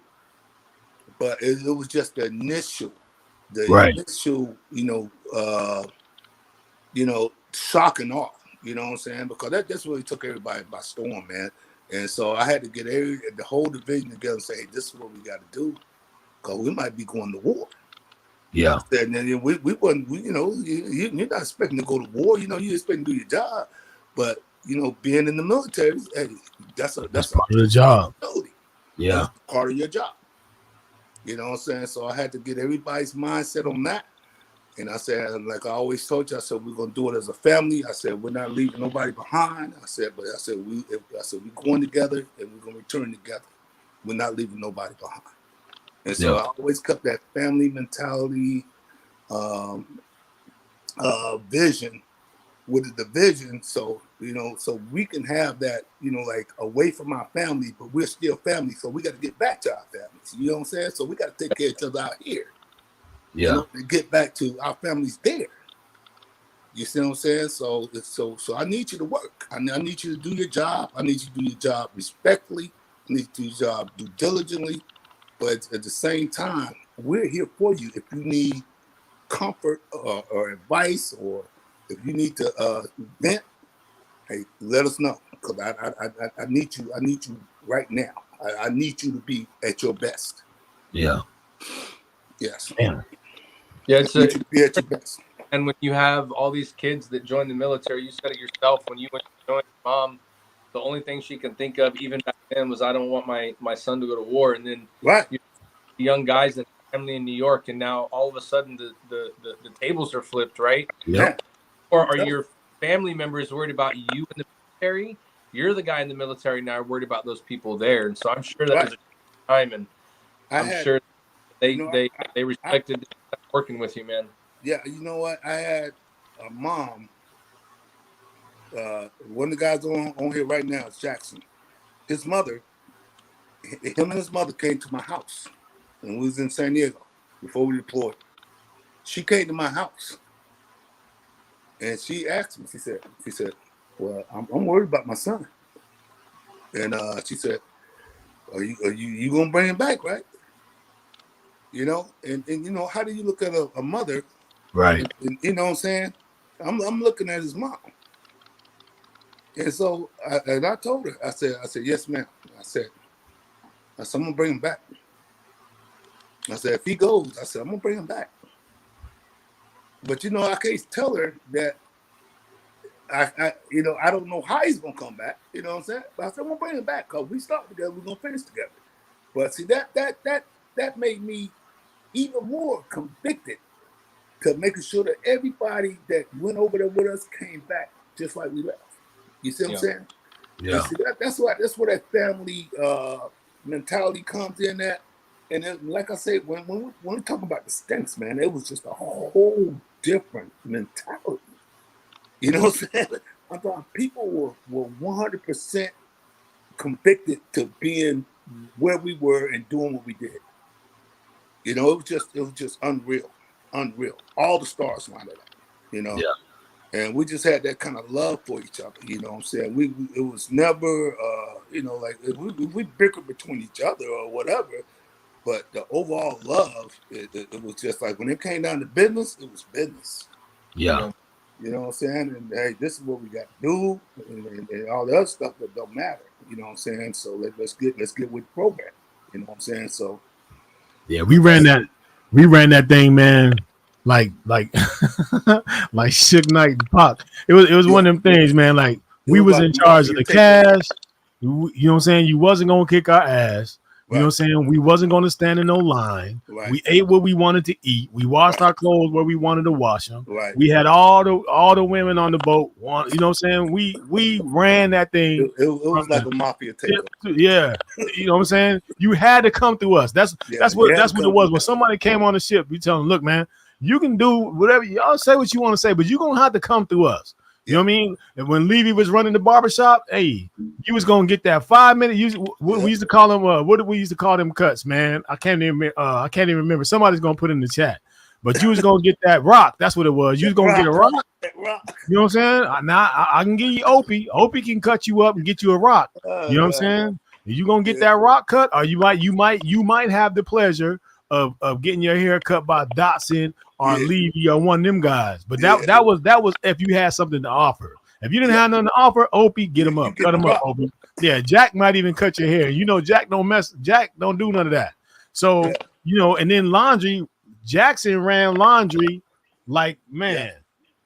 But it was just the initial, shock and awe, you know what I'm saying? Because that just really took everybody by storm, man. And so I had to get the whole division together and say, hey, this is what we got to do, because we might be going to war. Yeah. And then we wasn't, you're not expecting to go to war, you're expecting to do your job. But, being in the military, hey, that's part of the job. Yeah. That's part of your job. You know what I'm saying? So I had to get everybody's mindset on that. And I said, like I always told you, I said, we're going to do it as a family. I said, we're not leaving nobody behind. I said, we're going together and we're going to return together. We're not leaving nobody behind. And so I always kept that family mentality, vision with the division. So, so we can have that, like away from our family, but we're still family. So we got to get back to our families. You know what I'm saying? So we got to take care of each other out here. Yeah. And get back to our families there. You see what I'm saying? So I need you to work. I need you to do your job. I need you to do your job respectfully. I need you to do your job do diligently. But at the same time, we're here for you. If you need comfort or advice, or if you need to vent, hey, let us know, because I need you. I need you right now. I need you to be at your best. Yeah. Yes. Man. Yeah, I need you to be at your best. And when you have all these kids that join the military, you said it yourself. When you went to join your mom, the only thing she can think of, even back then, was I don't want my son to go to war. And then young guys and family in New York, and now all of a sudden the tables are flipped, right? Yeah. Or are your family members worried about you in the military? You're the guy in the military now, worried about those people there. And so I'm sure that was a time, and I'm sure they respected working with you, man. Yeah, you know what? I had a mom. One of the guys on here right now is Jackson. His mother, him and his mother came to my house when we was in San Diego before we deployed. She came to my house and she asked me. She said, "Well, I'm worried about my son." And she said, "Are you gonna bring him back, right?" And how do you look at a mother? Right. And you know what I'm saying? I'm looking at his mom. And so I told her, I said, yes, ma'am. I said, I'm gonna bring him back. I said, if he goes, I said, I'm gonna bring him back. But I can't tell her that I don't know how he's gonna come back. You know what I'm saying? But I said, I'm gonna bring him back, because we start together, we're gonna finish together. But see, that made me even more convicted to making sure that everybody that went over there with us came back just like we left. You see what I'm saying? Yeah. See, that's where that family mentality comes in at. And then, like I said, when we talk about the stinks, man, it was just a whole different mentality. You know what I'm saying? I thought people were 100% convicted to being where we were and doing what we did. You know, it was just unreal. All the stars lined up, you know. Yeah. And we just had that kind of love for each other, you know what I'm saying? It was never, you know, like we bickered between each other or whatever, but the overall love, it was just like when it came down to business, it was business. Yeah. You know what I'm saying? And hey, this is what we got to do, and all the other stuff that don't matter. You know what I'm saying? So let's get with the program. You know what I'm saying? So yeah, we ran that thing, man. Like like Suge Knight and Pac. It was one of them things, man. Like we was in charge of the cash. You know what I'm saying? You wasn't gonna kick our ass. You know what I'm saying? We wasn't going to stand in no line. Right. We ate what we wanted to eat. We washed our clothes where we wanted to wash them. Right. We had all the women on the boat. You know what I'm saying? We ran that thing. It was like a mafia takeover. Yeah. You know what I'm saying? You had to come through us. That's what it was. When somebody came on the ship, we tell them, look, man, you can do whatever. Y'all say what you want to say, but you're going to have to come through us. You know what I mean? And when Levy was running the barbershop, hey, you was gonna get that 5 minute. We used to call them. What did we used to call them cuts, man? I can't even remember. Somebody's gonna put it in the chat. But you was gonna get that rock. That's what it was. You was gonna get a rock. You know what I'm saying? Now I can give you Opie. Opie can cut you up and get you a rock. You know what I'm saying? You gonna get that rock cut, or you might have the pleasure of getting your hair cut by Dotson or Levy or one of them guys. But that was if you had something to offer. If you didn't have nothing to offer, Opie, get him up. Cut him up, Opie. Yeah, Jack might even cut your hair. You know, Jack don't do none of that. So, you know, and then laundry, Jackson ran laundry like, man.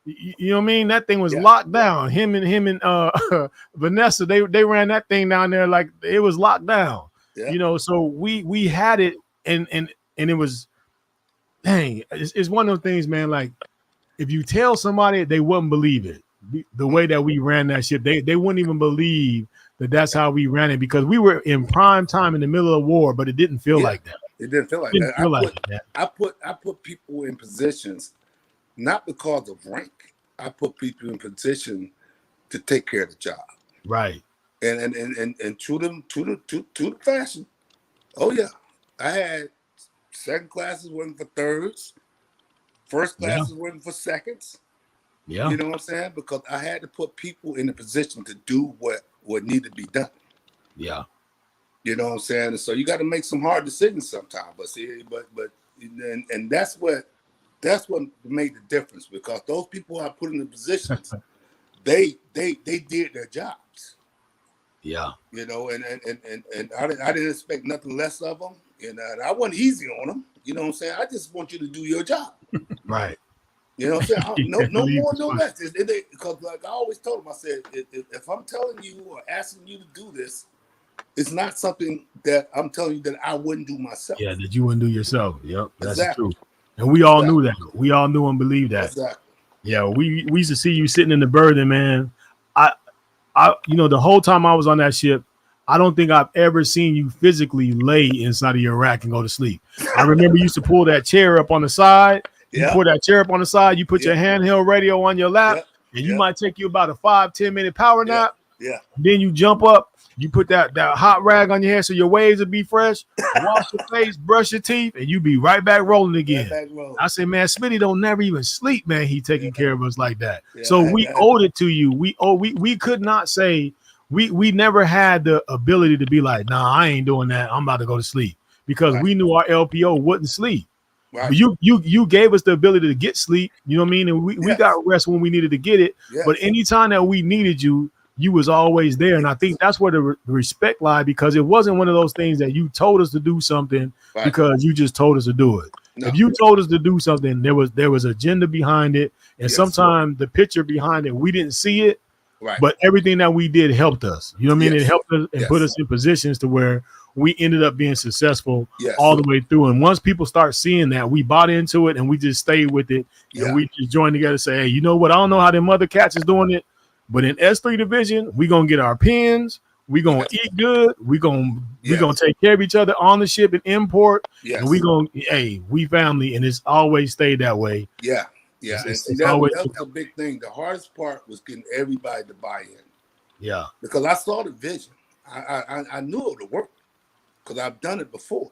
You know what I mean? That thing was locked down. Him and Vanessa, they ran that thing down there like it was locked down. You know, so we had it and it was, dang, it's one of those things, man. Like, if you tell somebody, they wouldn't believe it. The way that we ran that ship, they wouldn't even believe that's how we ran it, because we were in prime time in the middle of war, but it didn't feel like that. It didn't feel like that. I put people in positions not because of rank. I put people in position to take care of the job. Right. And to the fashion. Oh yeah, I had second classes working for thirds, first classes working for seconds. Yeah. You know what I'm saying? Because I had to put people in a position to do what needed to be done. Yeah. You know what I'm saying? And so you got to make some hard decisions sometimes. But see, but that's what made the difference, because those people I put in the positions, they did their jobs. Yeah. You know, and I didn't expect nothing less of them. And I wasn't easy on them. You know what I'm saying? I just want you to do your job. Right. You know what I'm saying? No more, no less. Because like I always told them, I said, if I'm telling you or asking you to do this, it's not something that I'm telling you that I wouldn't do myself. Yeah, that you wouldn't do yourself. Yep, that's true. And we all knew that. We all knew and believed that. Exactly. Yeah, we used to see you sitting in the berthing, man. I you know, the whole time I was on that ship, I don't think I've ever seen you physically lay inside of your rack and go to sleep. I remember you used to pull that chair up on the side. You pull that chair up on the side, you put your handheld radio on your lap, and you might take you about a 5-10 minute power nap. Yeah. Then you jump up, you put that hot rag on your hair so your waves will be fresh, wash your face, brush your teeth, and you be right back rolling again. I said, man, Smitty don't never even sleep, man. He taking care of us like that. Yeah, so we owed it to you. We could not say we never had the ability to be like, nah, I ain't doing that. I'm about to go to sleep, because we knew our LPO wouldn't sleep. Right. But you gave us the ability to get sleep, you know what I mean? And we got rest when we needed to get it. Yes. But anytime that we needed you, you was always there. And I think that's where the respect lied, because it wasn't one of those things that you told us to do something because you just told us to do it. No. If you told us to do something, there was agenda behind it. And sometimes the picture behind it, we didn't see it. Right. But everything that we did helped us. You know what I mean? It helped us and put us in positions to where we ended up being successful all the way through. And once people start seeing that, we bought into it and we just stayed with it. And we just joined together and say, hey, you know what? I don't know how them other cats is doing it, But in S3 division, we gonna get our pins. We gonna eat good. We gonna take care of each other on the ship and import. Yes. And we family, and it's always stayed that way. Yeah. And see, that was a big thing. The hardest part was getting everybody to buy in. Yeah. Because I saw the vision. I knew it would work because I've done it before.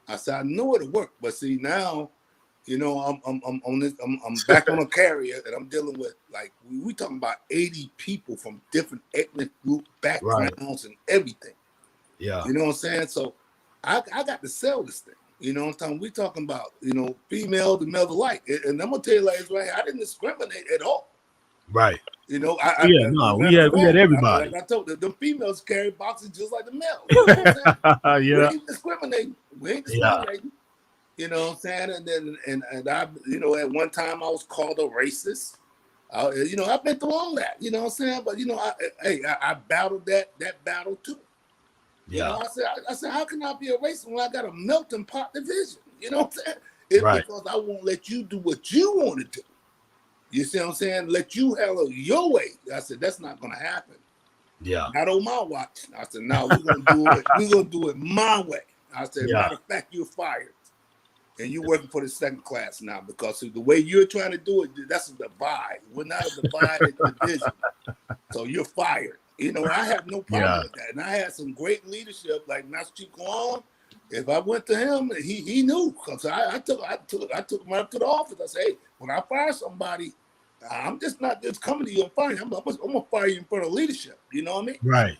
I said I knew it would work, but see now, you know, I'm on this. I'm back on a carrier, and I'm dealing with like we talking about 80 people from different ethnic group backgrounds and everything. Yeah, you know what I'm saying. So I got to sell this thing. You know what I'm talking. We talking about female to male alike, and I'm gonna tell you like it's right. I didn't discriminate at all. Right. You know, we had everybody. Like I told you, the females carry boxes just like the males. You know what I'm saying? Yeah. We ain't discriminating. You know what I'm saying? And then and I, at one time I was called a racist. I've been through all that. You know what I'm saying? But I battled that battle too. Yeah. I said, how can I be a racist when I got a melting pot division? You know what I'm saying? It's because I won't let you do what you want to do. You see what I'm saying? Let you handle your way. I said, that's not going to happen. Yeah. Not on my watch. I said, no, we're going to do it. We're going to do it my way. I said, matter of fact, you're fired. And you're working for the second class now because the way you're trying to do it, that's a divide. We're not a divided division. So you're fired. I have no problem with that. And I had some great leadership like Master Chief Kwan. If I went to him, he knew because I took him up to the office. I said, hey, when I fire somebody, I'm just not just coming to you and firing. I'm gonna fire you in front of leadership. You know what I mean? Right.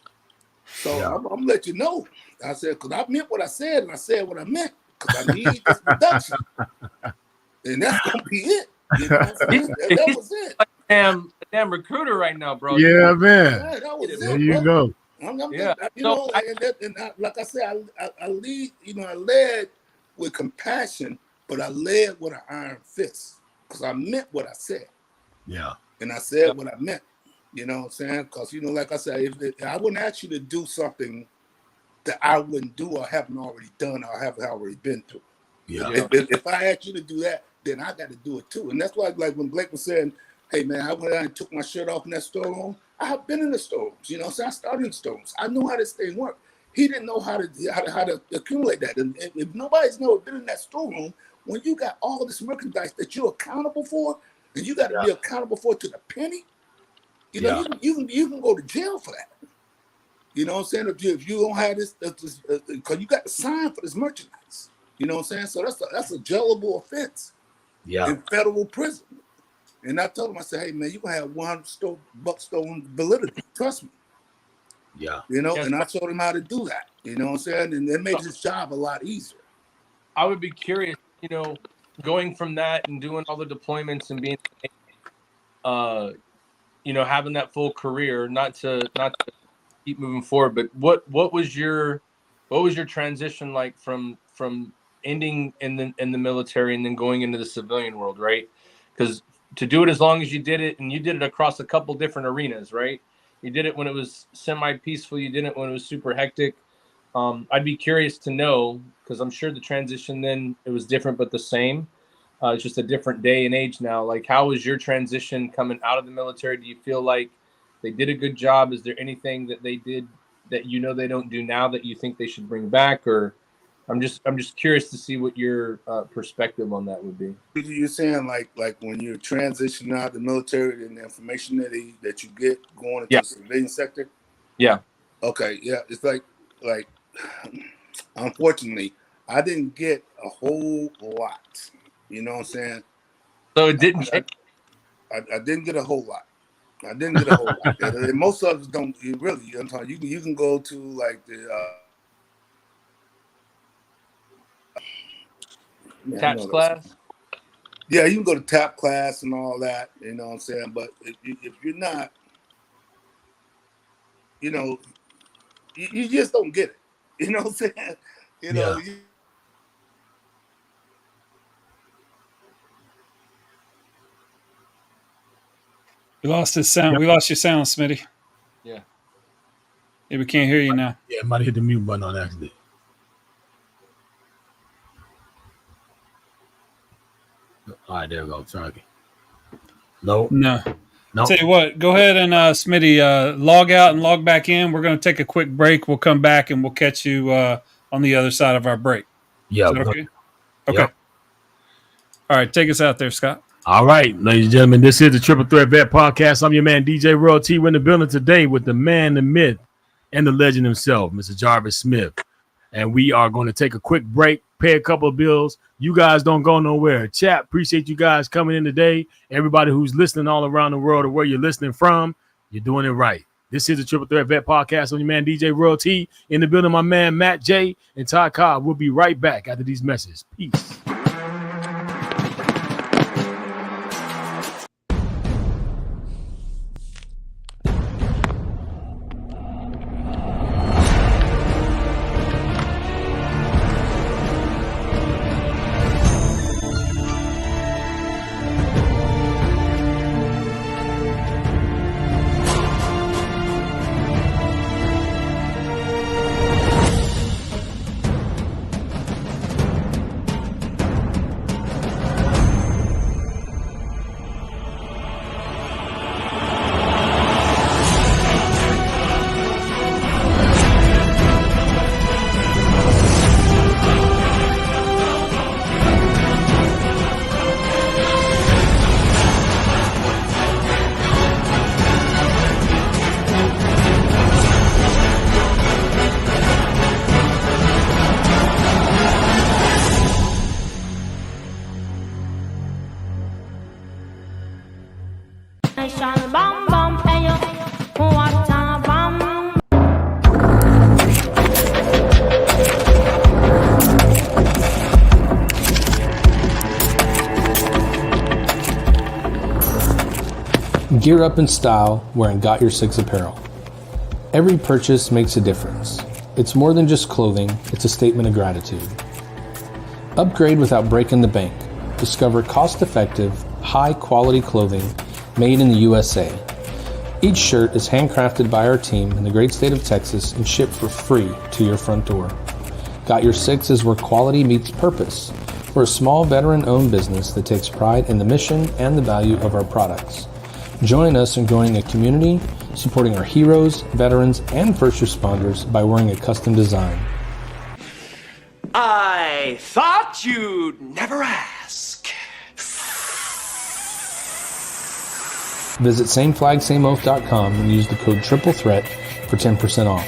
So I'm gonna let you know. I said because I meant what I said and I said what I meant because I need this production, and that's gonna be it. You know what I'm saying? That was it. Damn recruiter right now, bro. Yeah, man. Yeah, that was there it, you bro. go. Like I said, I lead. I led with compassion, but I led with an iron fist because I meant what I said. Yeah. And I said what I meant. You know what I'm saying? Because like I said, if I wouldn't ask you to do something that I wouldn't do or haven't already done or haven't already been through. Yeah. If I ask you to do that, then I got to do it too. And that's why, like when Blake was saying, hey man, I went out and took my shirt off in that storeroom. I have been in the storerooms, so I started in the storerooms. I knew how this thing worked. He didn't know how to accumulate that. And if nobody's never been in that storeroom, when you got all this merchandise that you're accountable for, and you got to be accountable for to the penny, you can go to jail for that. You know what I'm saying? If you don't have this, because you got to sign for this merchandise. You know what I'm saying? So that's a jailable offense in federal prison. And I told him, I said, hey, man, you're going to have $100 stolen validity. Trust me. Yeah. And I showed him how to do that. You know what I'm saying? And it made his job a lot easier. I would be curious, going from that and doing all the deployments and being, having that full career, not to keep moving forward, but what was your transition like from ending in the military and then going into the civilian world, right? Because to do it as long as you did it, and you did it across a couple different arenas, right? You did it when it was semi-peaceful. You did it when it was super hectic. I'd be curious to know, because I'm sure the transition then, it was different but the same. It's just a different day and age now. Like, how was your transition coming out of the military? Do you feel like they did a good job? Is there anything that they did that they don't do now that you think they should bring back? Or I'm just curious to see what your perspective on that would be. You're saying like when you're transitioning out of the military and the information that you get going into the civilian sector? Yeah. Okay. Yeah. It's like unfortunately, I didn't get a whole lot. You know what I'm saying? So it didn't change. I didn't get a whole lot. I didn't get a whole lot. And most of us don't really. You can go to like the TAPS class. Yeah, you can go to TAP class and all that. You know what I'm saying? But if you're not, you just don't get it. You know what I'm saying? We lost his sound. We lost your sound, Smitty. Yeah, we can't hear you now. Yeah, I might have hit the mute button on accident. All right, there we go. Sorry. No. No. Tell you what, go ahead and Smitty, log out and log back in. We're going to take a quick break. We'll come back and we'll catch you on the other side of our break. Yeah. Is that okay? Okay. Yep. All right, take us out there, Scott. All right, ladies and gentlemen, this is the Triple Threat Vet Podcast. I'm your man, DJ Royal T. We're in the building today with the man, the myth, and the legend himself, Mr. Jarvis Smith. And we are going to take a quick break, pay a couple of bills. You guys don't go nowhere. Chat, appreciate you guys coming in today. Everybody who's listening all around the world or where you're listening from, you're doing it right. This is the Triple Threat Vet Podcast. I'm your man, DJ Royal T. In the building, my man, Matt J. and Ty Cobb. We'll be right back after these messages. Peace. Gear up in style wearing Got Your Six apparel. Every purchase makes a difference. It's more than just clothing, it's a statement of gratitude. Upgrade without breaking the bank. Discover cost-effective, high-quality clothing made in the USA. Each shirt is handcrafted by our team in the great state of Texas and shipped for free to your front door. Got Your Six is where quality meets purpose. We're a small veteran-owned business that takes pride in the mission and the value of our products. Join us in growing a community, supporting our heroes, veterans, and first responders by wearing a custom design. I thought you'd never ask. Visit sameflagsameoath.com and use the code TRIPLETHREAT for 10% off.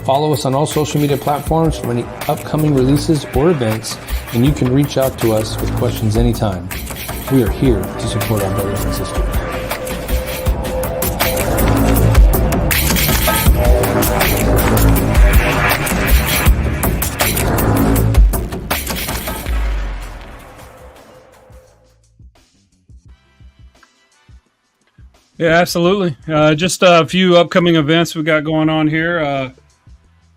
Follow us on all social media platforms for any upcoming releases or events, and you can reach out to us with questions anytime. We are here to support our brothers and sisters. Yeah, absolutely. Just a few upcoming events we got going on here.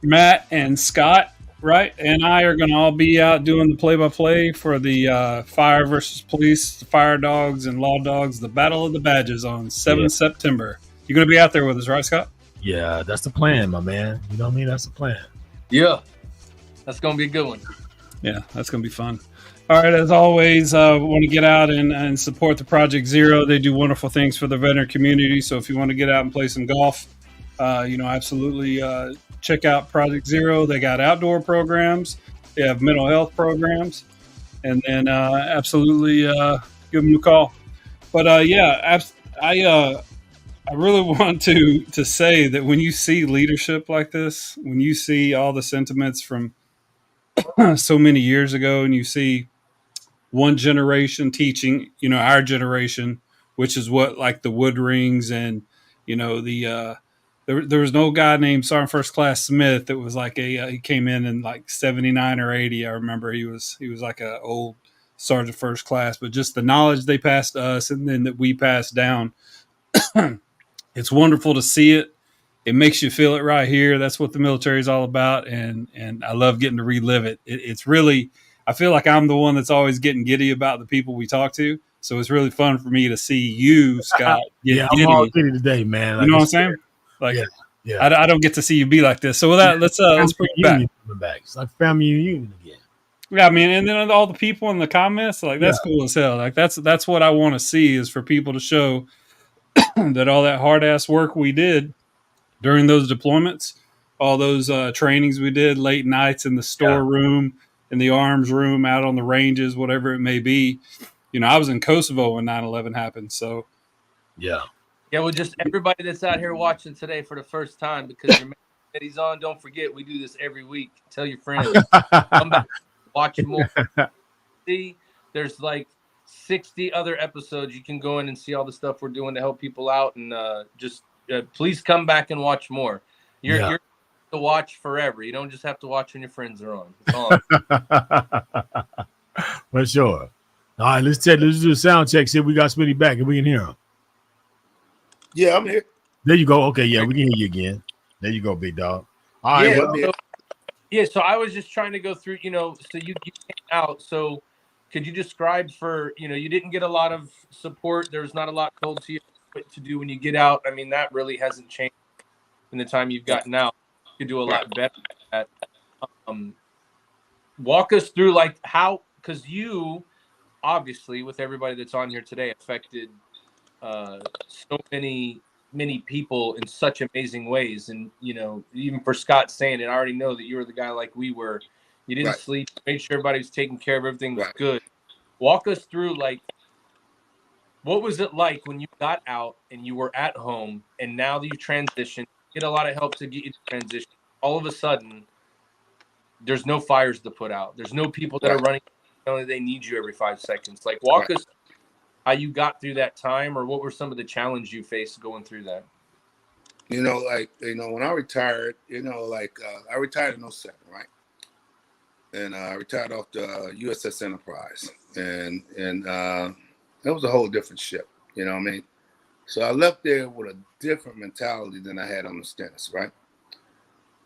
Matt and Scott, right, and I are going to all be out doing the play-by-play for the Fire versus Police, Fire Dogs and Law Dogs, the Battle of the Badges on 7th September. You're going to be out there with us, right, Scott? Yeah, that's the plan, my man. You know what I mean? That's the plan. Yeah, that's going to be a good one. Yeah, that's going to be fun. All right, as always, we want to get out and support the Project Zero. They do wonderful things for the veteran community. So if you want to get out and play some golf, absolutely check out Project Zero. They got outdoor programs. They have mental health programs. And then absolutely give them a call. But, I really want to say that when you see leadership like this, when you see all the sentiments from so many years ago and you see one generation teaching, our generation, which is what like the Wood Rings and, there was no guy named Sergeant First Class Smith that was like he came in like 79 or 80. I remember he was like a old Sergeant First Class, but just the knowledge they passed to us and then that we passed down. It's wonderful to see it. It makes you feel it right here. That's what the military is all about. And I love getting to relive it. It's really, I feel like I'm the one that's always getting giddy about the people we talk to. So it's really fun for me to see you, Scott, get I'm all giddy today, man. Like, you know what I'm saying? Like, yeah. I don't get to see you be like this. So with that, let's bring it back. It's like family reunion again. Yeah, I mean, and then all the people in the comments, like that's cool as hell. Like that's what I want to see is for people to show that all that hard ass work we did during those deployments, all those trainings we did, late nights in the storeroom, in the arms room, out on the ranges, whatever it may be. You know, I was in Kosovo when 9/11 happened. So, Yeah. Yeah, well, just everybody that's out here watching today for the first time, because your man that he's on, don't forget, we do this every week. Tell your friends. Come back, watch more. See, there's like 60 other episodes. You can go in and see all the stuff we're doing to help people out. And just please come back and watch more. You're to watch forever. You don't just have to watch when your friends are on. That's all. For sure. All right, let's do a sound check. See if we got Smitty back and we can hear him. Yeah, I'm here. There you go. Okay, yeah, we can hear you again. There you go, big dog. All right. So I was just trying to go through, so you came out. So could you describe for, you didn't get a lot of support. There was not a lot told to you what to do when you get out. I mean, that really hasn't changed in the time you've gotten out. You could do a lot better at that. Walk us through like how, because you obviously with everybody that's on here today affected so many people in such amazing ways. And, even for Scott saying it, I already know that you were the guy like we were. You didn't sleep, made sure everybody was taken care of, everything was good. Walk us through, like, what was it like when you got out and you were at home and now that you transitioned, get a lot of help to get you to transition. All of a sudden, there's no fires to put out. There's no people that are running. They need you every 5 seconds. Like, walk us how you got through that time, or what were some of the challenges you faced going through that? When I retired, I retired in 07, right? And I retired off the USS Enterprise. And that was a whole different ship, you know what I mean? So I left there with a different mentality than I had on the Stennis, right?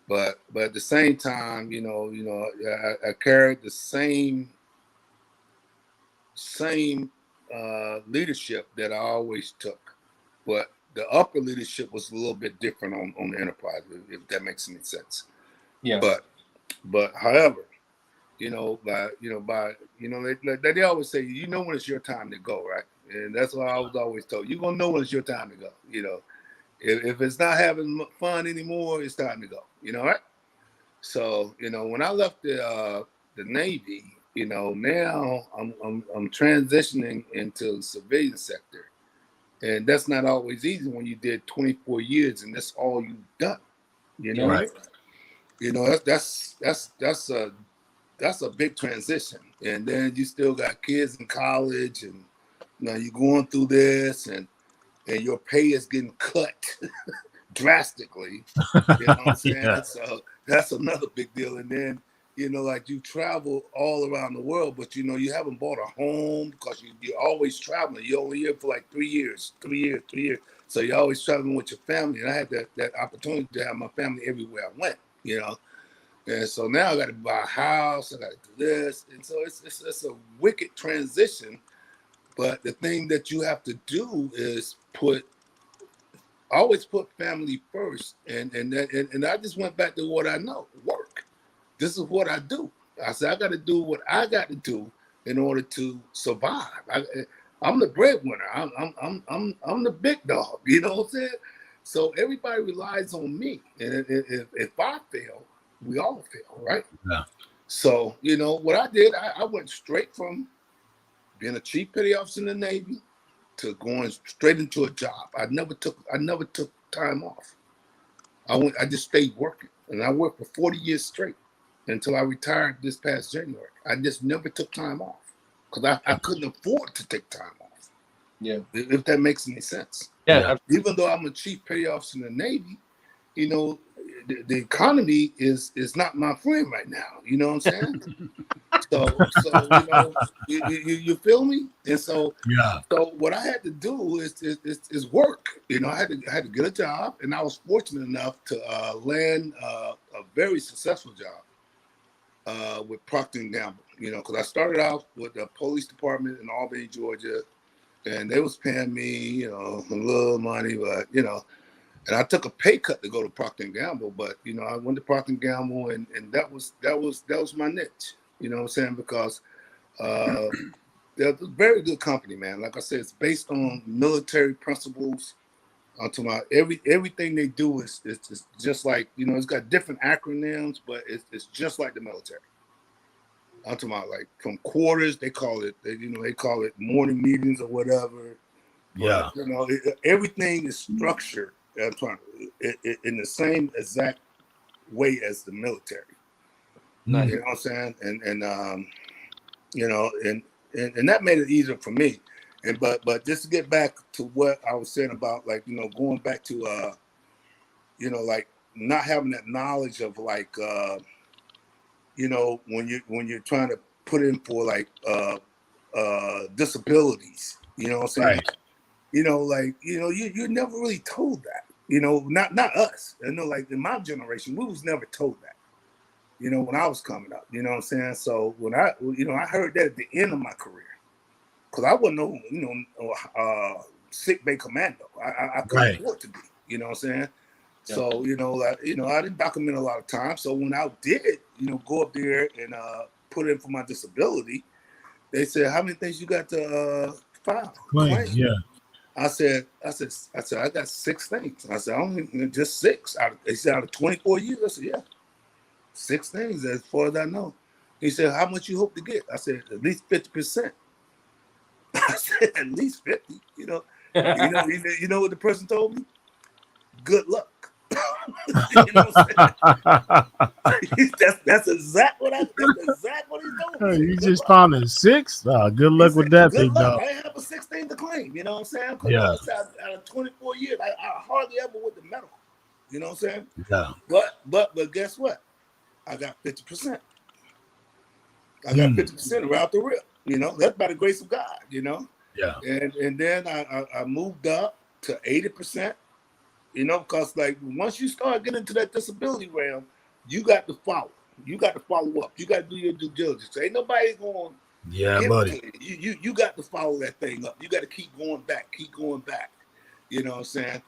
But at the same time, I carried the same leadership that I always took, but the upper leadership was a little bit different on the Enterprise, if that makes any sense. Yeah. But however, they always say, when it's your time to go, right? And that's what I was always told. You're gonna know when it's your time to go. If it's not having fun anymore, it's time to go. Right? So when I left the Navy, now I'm transitioning into the civilian sector, and that's not always easy when you did 24 years and that's all you've done. Right. That's a big transition, and then you still got kids in college, and you're going through this, and your pay is getting cut drastically. You know what I'm saying? Yeah. So that's another big deal, and then. You travel all around the world, but you haven't bought a home because you're always traveling. You're only here for like 3 years. So you're always traveling with your family. And I had that opportunity to have my family everywhere I went, And so now I got to buy a house. I got to do this. And so it's a wicked transition. But the thing that you have to do is always put family first. And I just went back to what I know, work. This is what I do. I said, I got to do what I got to do in order to survive. I'm the breadwinner. I'm the big dog. You know what I'm saying? So everybody relies on me. And if I fail, we all fail, right? Yeah. So, what I did, I went straight from being a chief petty officer in the Navy to going straight into a job. I never took time off. I just stayed working. And I worked for 40 years straight. Until I retired this past January. I just never took time off because I couldn't afford to take time off. Yeah. If that makes any sense. Yeah. Even though I'm a chief petty officer in the Navy, the economy is not my friend right now. You know what I'm saying? so you feel me? And so what I had to do is work. I had to get a job, and I was fortunate enough to land a very successful job. With Procter & Gamble, because I started out with the police department in Albany, Georgia, and they was paying me, a little money, but, and I took a pay cut to go to Procter & Gamble, but, I went to Procter & Gamble, and that was my niche, you know what I'm saying? Because they're a very good company, man. Like I said, it's based on military principles. I'm talking about everything they do is just like, it's got different acronyms, but it's just like the military. I'm talking about like from quarters, they call it morning meetings or whatever. Yeah. But, everything is structured in the same exact way as the military. Nice. You know what I'm saying? And that made it easier for me. And but just to get back to what I was saying about like, going back to like not having that knowledge of like when you're trying to put in for like disabilities, you know what I'm saying? Right. You're never really told that. Not us. Like in my generation, we was never told that. When I was coming up, you know what I'm saying? So when I heard that at the end of my career, because I wasn't no, sick bay commando. I couldn't afford to be, you know what I'm saying? Yeah. So, I didn't document a lot of time. So when I did, go up there and put in for my disability, they said, how many things you got to file? Claim. Yeah. I said, I got 6 things. I said, only just 6. They said, out of 24 years. I said, yeah, 6 things as far as I know. He said, how much you hope to get? I said, at least 50%. I said, at least 50. You know what the person told me? Good luck. You know what I'm saying? that's exactly what he told me. You just found a 6? Good luck with that, big dog. I have a 16 to claim. You know what I'm saying? Yeah. Out of 24 years, I hardly ever went to medical. You know what I'm saying? Yeah. But guess what? I got 50%. I got 50% right out the rip. That's by the grace of God. Yeah. And then I moved up to 80%. Because like once you start getting into that disability realm, you got to follow. You got to follow up. You got to do your due diligence. Ain't nobody going. Yeah, buddy. You got to follow that thing up. You got to keep going back. You know what I'm saying?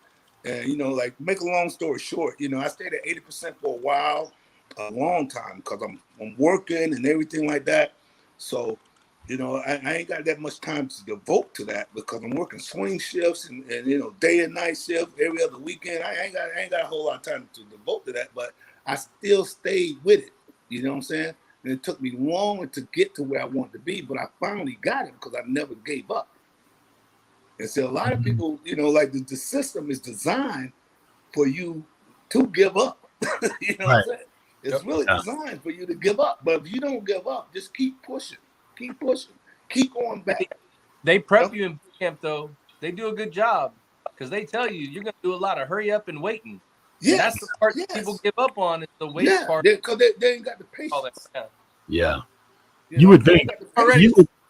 And like make a long story short, I stayed at 80% for a while, a long time, because I'm working and everything like that. So. I ain't got that much time to devote to that because I'm working swing shifts and day and night shift every other weekend. I ain't got a whole lot of time to devote to that, but I still stayed with it. You know what I'm saying? And it took me longer to get to where I wanted to be, but I finally got it because I never gave up. And so a lot of people, like the system is designed for you to give up. You know what I'm saying? It's really designed for you to give up. But if you don't give up, just keep pushing. Keep pushing. Keep going back. They prep you in boot camp, though. They do a good job because they tell you you're going to do a lot of hurry up and waiting. Yeah, that's the part that people give up on is the wait part. Because they ain't got the patience. Yeah. You would think.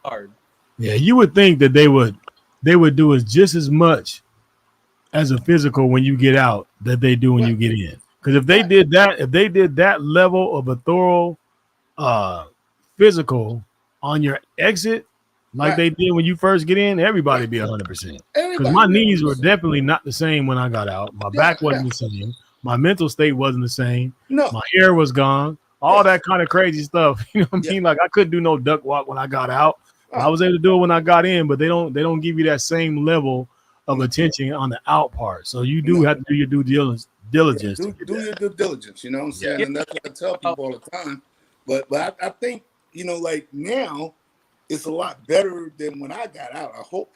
Hard. Yeah, you would think that they would do just as much as a physical when you get out that they do when you get in. Because if they did that level of a thorough physical on your exit, like they did when you first get in, everybody be 100%. Because my knees were definitely not the same when I got out. My back wasn't the same. My mental state wasn't the same. No. My hair was gone. All that kind of crazy stuff. You know what I mean? Like I couldn't do no duck walk when I got out. I was able to do it when I got in, but they don't give you that same level of attention on the out part. So you do have to do your due diligence. Do your due diligence. You know what I'm saying? And that's what I tell people all the time. But I think, like now, it's a lot better than when I got out. What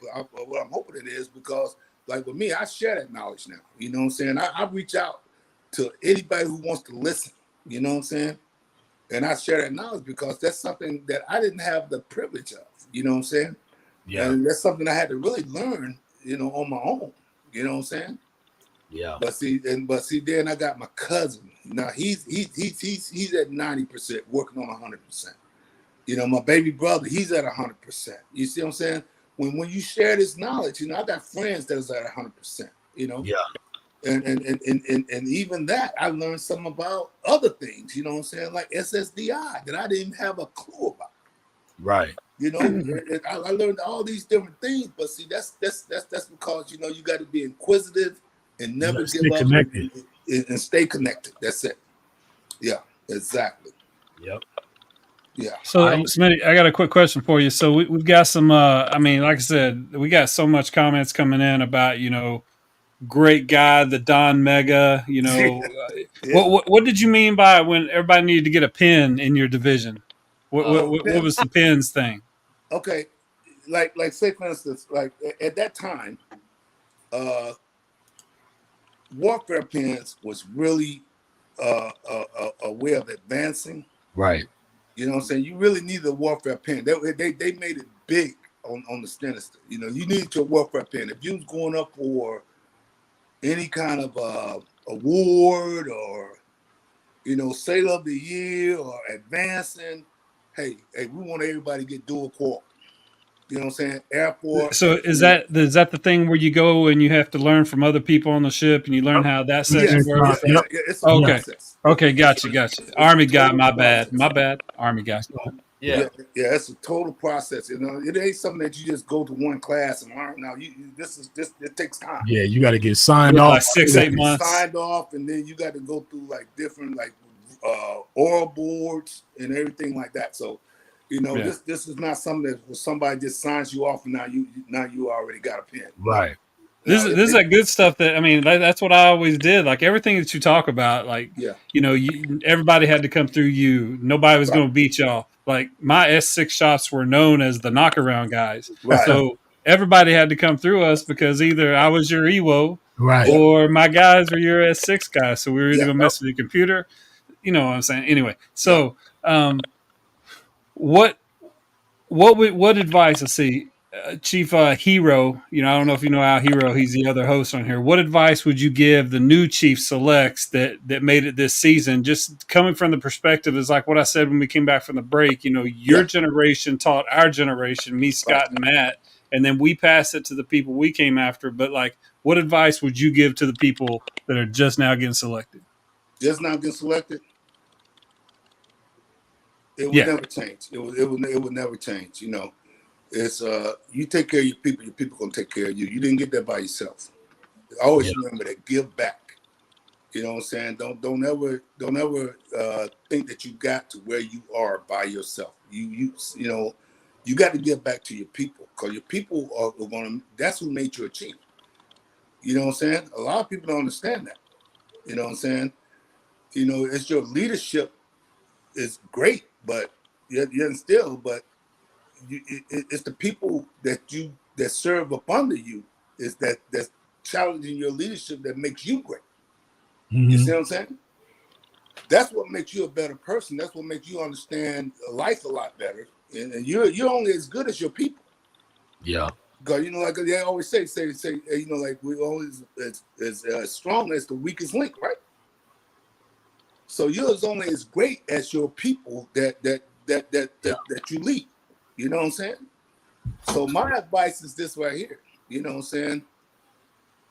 I'm hoping it is, because like with me, I share that knowledge now. You know what I'm saying? I reach out to anybody who wants to listen. You know what I'm saying? And I share that knowledge because that's something that I didn't have the privilege of. You know what I'm saying? Yeah. And that's something I had to really learn, on my own. You know what I'm saying? Yeah. But see, then I got my cousin. Now he's at 90%, working on 100%. My baby brother, he's at 100%. You see what I'm saying? When you share this knowledge, I got friends that is at 100%. Yeah. And even that, I learned something about other things. You know what I'm saying? Like SSDI that I didn't even have a clue about. Right. I learned all these different things, but see, that's because you got to be inquisitive and never give up and stay connected. That's it. Yeah, exactly. Yep. Yeah. So, Smitty, I got a quick question for you. So we've got some. Like I said, we got so much comments coming in about great guy, the Don Mega. You know, what did you mean by when everybody needed to get a pin in your division? What was the pins thing? Okay, like say for instance, like at that time, warfare pins was really a way of advancing. Right. You know what I'm saying? You really needed a warfare pin. They made it big on the Sinister. You know, you needed your warfare pin. If you was going up for any kind of award or, you know, Sailor of the Year or advancing, hey, we want everybody to get dual qual. You know what I'm saying? Airport. So is that the thing where you go and you have to learn from other people on the ship and you learn how that section works? Yeah, it's a process. Okay, gotcha. Army guy, my bad. Army guy. Yeah, it's a total process. You know, it ain't something that you just go to one class and learn. Now, it takes time. Yeah, you got to get signed off. Like 6-8 months. Signed off, and then you got to go through like different oral boards and everything like that. So, you know, this is not something that somebody just signs you off and now you already got a pen. Right. This is that good stuff that, I mean, that's what I always did. Like everything that you talk about, like, you know, everybody had to come through you. Nobody was going to beat y'all. Like my S6 shots were known as the knockaround guys. Right. So everybody had to come through us because either I was your EWO or my guys were your S6 guys. So we were either going to mess with your computer. You know what I'm saying? Anyway, so what advice? Let's see. Chief Hero, you know, I don't know if you know Al Hero, he's the other host on here. What advice would you give the new Chief Selects that made it this season? Just coming from the perspective is like what I said when we came back from the break. You know, your generation taught our generation, me, Scott, and Matt, and then we passed it to the people we came after. But like, what advice would you give to the people that are just now getting selected? Just now getting selected? It would never change. It would never change, you know. It's you take care of your people gonna take care of you. You didn't get that by yourself. Always remember that. Give back. You know what I'm saying? Don't ever think that you got to where you are by yourself. You know, you got to give back to your people because your people are gonna. That's who made you a chief. You know what I'm saying? A lot of people don't understand that. You know what I'm saying? You know, it's your leadership is great, but it's the people that serve up under you that's challenging your leadership that makes you great. You see what I'm saying? That's what makes you a better person. That's what makes you understand life a lot better. And you're only as good as your people. Yeah. Because, you know, like they always say, you know, like we always as strong as the weakest link, right? So you're only as great as your people that you lead. You know what I'm saying? So my advice is this right here. You know what I'm saying?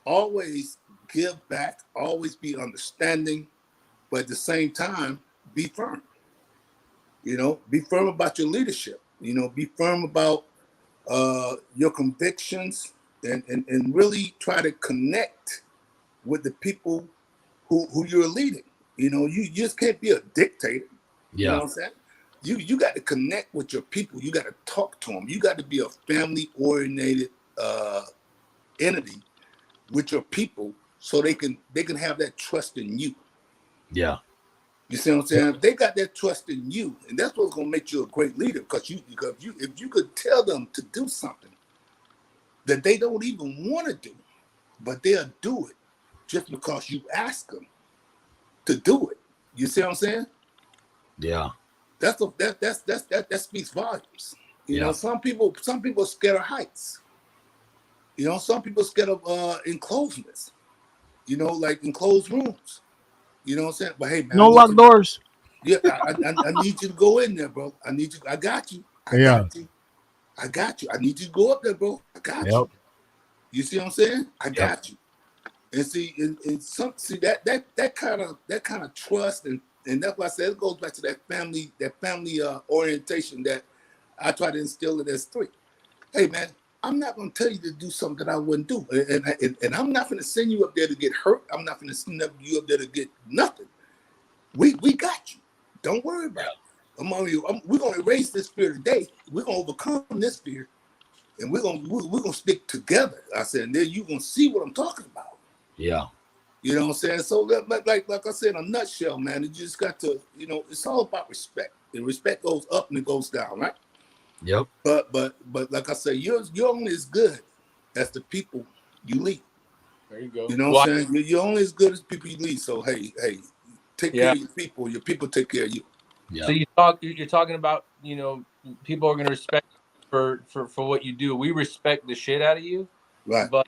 Always give back, always be understanding, but at the same time, be firm. You know, be firm about your leadership. You know, be firm about your convictions and really try to connect with the people who you're leading. You know, you just can't be a dictator. You know what I'm saying? You got to connect with your people. You got to talk to them. You got to be a family-oriented entity with your people, so they can have that trust in you. Yeah, you see what I'm saying? If they got that trust in you, and that's what's gonna make you a great leader. Because if you could tell them to do something that they don't even want to do, but they'll do it just because you ask them to do it. You see what I'm saying? Yeah. That speaks volumes. You know, some people are scared of heights. You know, some people are scared of enclosements. You know, like enclosed rooms. You know what I'm saying? But hey, man, no locked doors. Yeah, I need you to go in there, bro. I need you. I got you. I got you. I need you to go up there, bro. I got you. You see what I'm saying? I got you. And see, that kind of trust and that's why I said it goes back to that family orientation that I try to instill in S3. Hey man, I'm not gonna tell you to do something that I wouldn't do, and I'm not gonna send you up there to get hurt. I'm not gonna send you up there to get nothing. We got you. Don't worry about it. We're gonna erase this fear today. We're gonna overcome this fear, and we're gonna stick together. I said, and then you're gonna see what I'm talking about. Yeah. You know what I'm saying? So like I said, in a nutshell, man, you just got to, it's all about respect. And respect goes up and it goes down, right? Yep. But like I said, you're only as good as the people you lead. There you go. You know what I'm saying? You're only as good as people you lead. So hey, take care of your people take care of you. Yeah. So you're talking about, people are gonna respect you for what you do. We respect the shit out of you. Right. But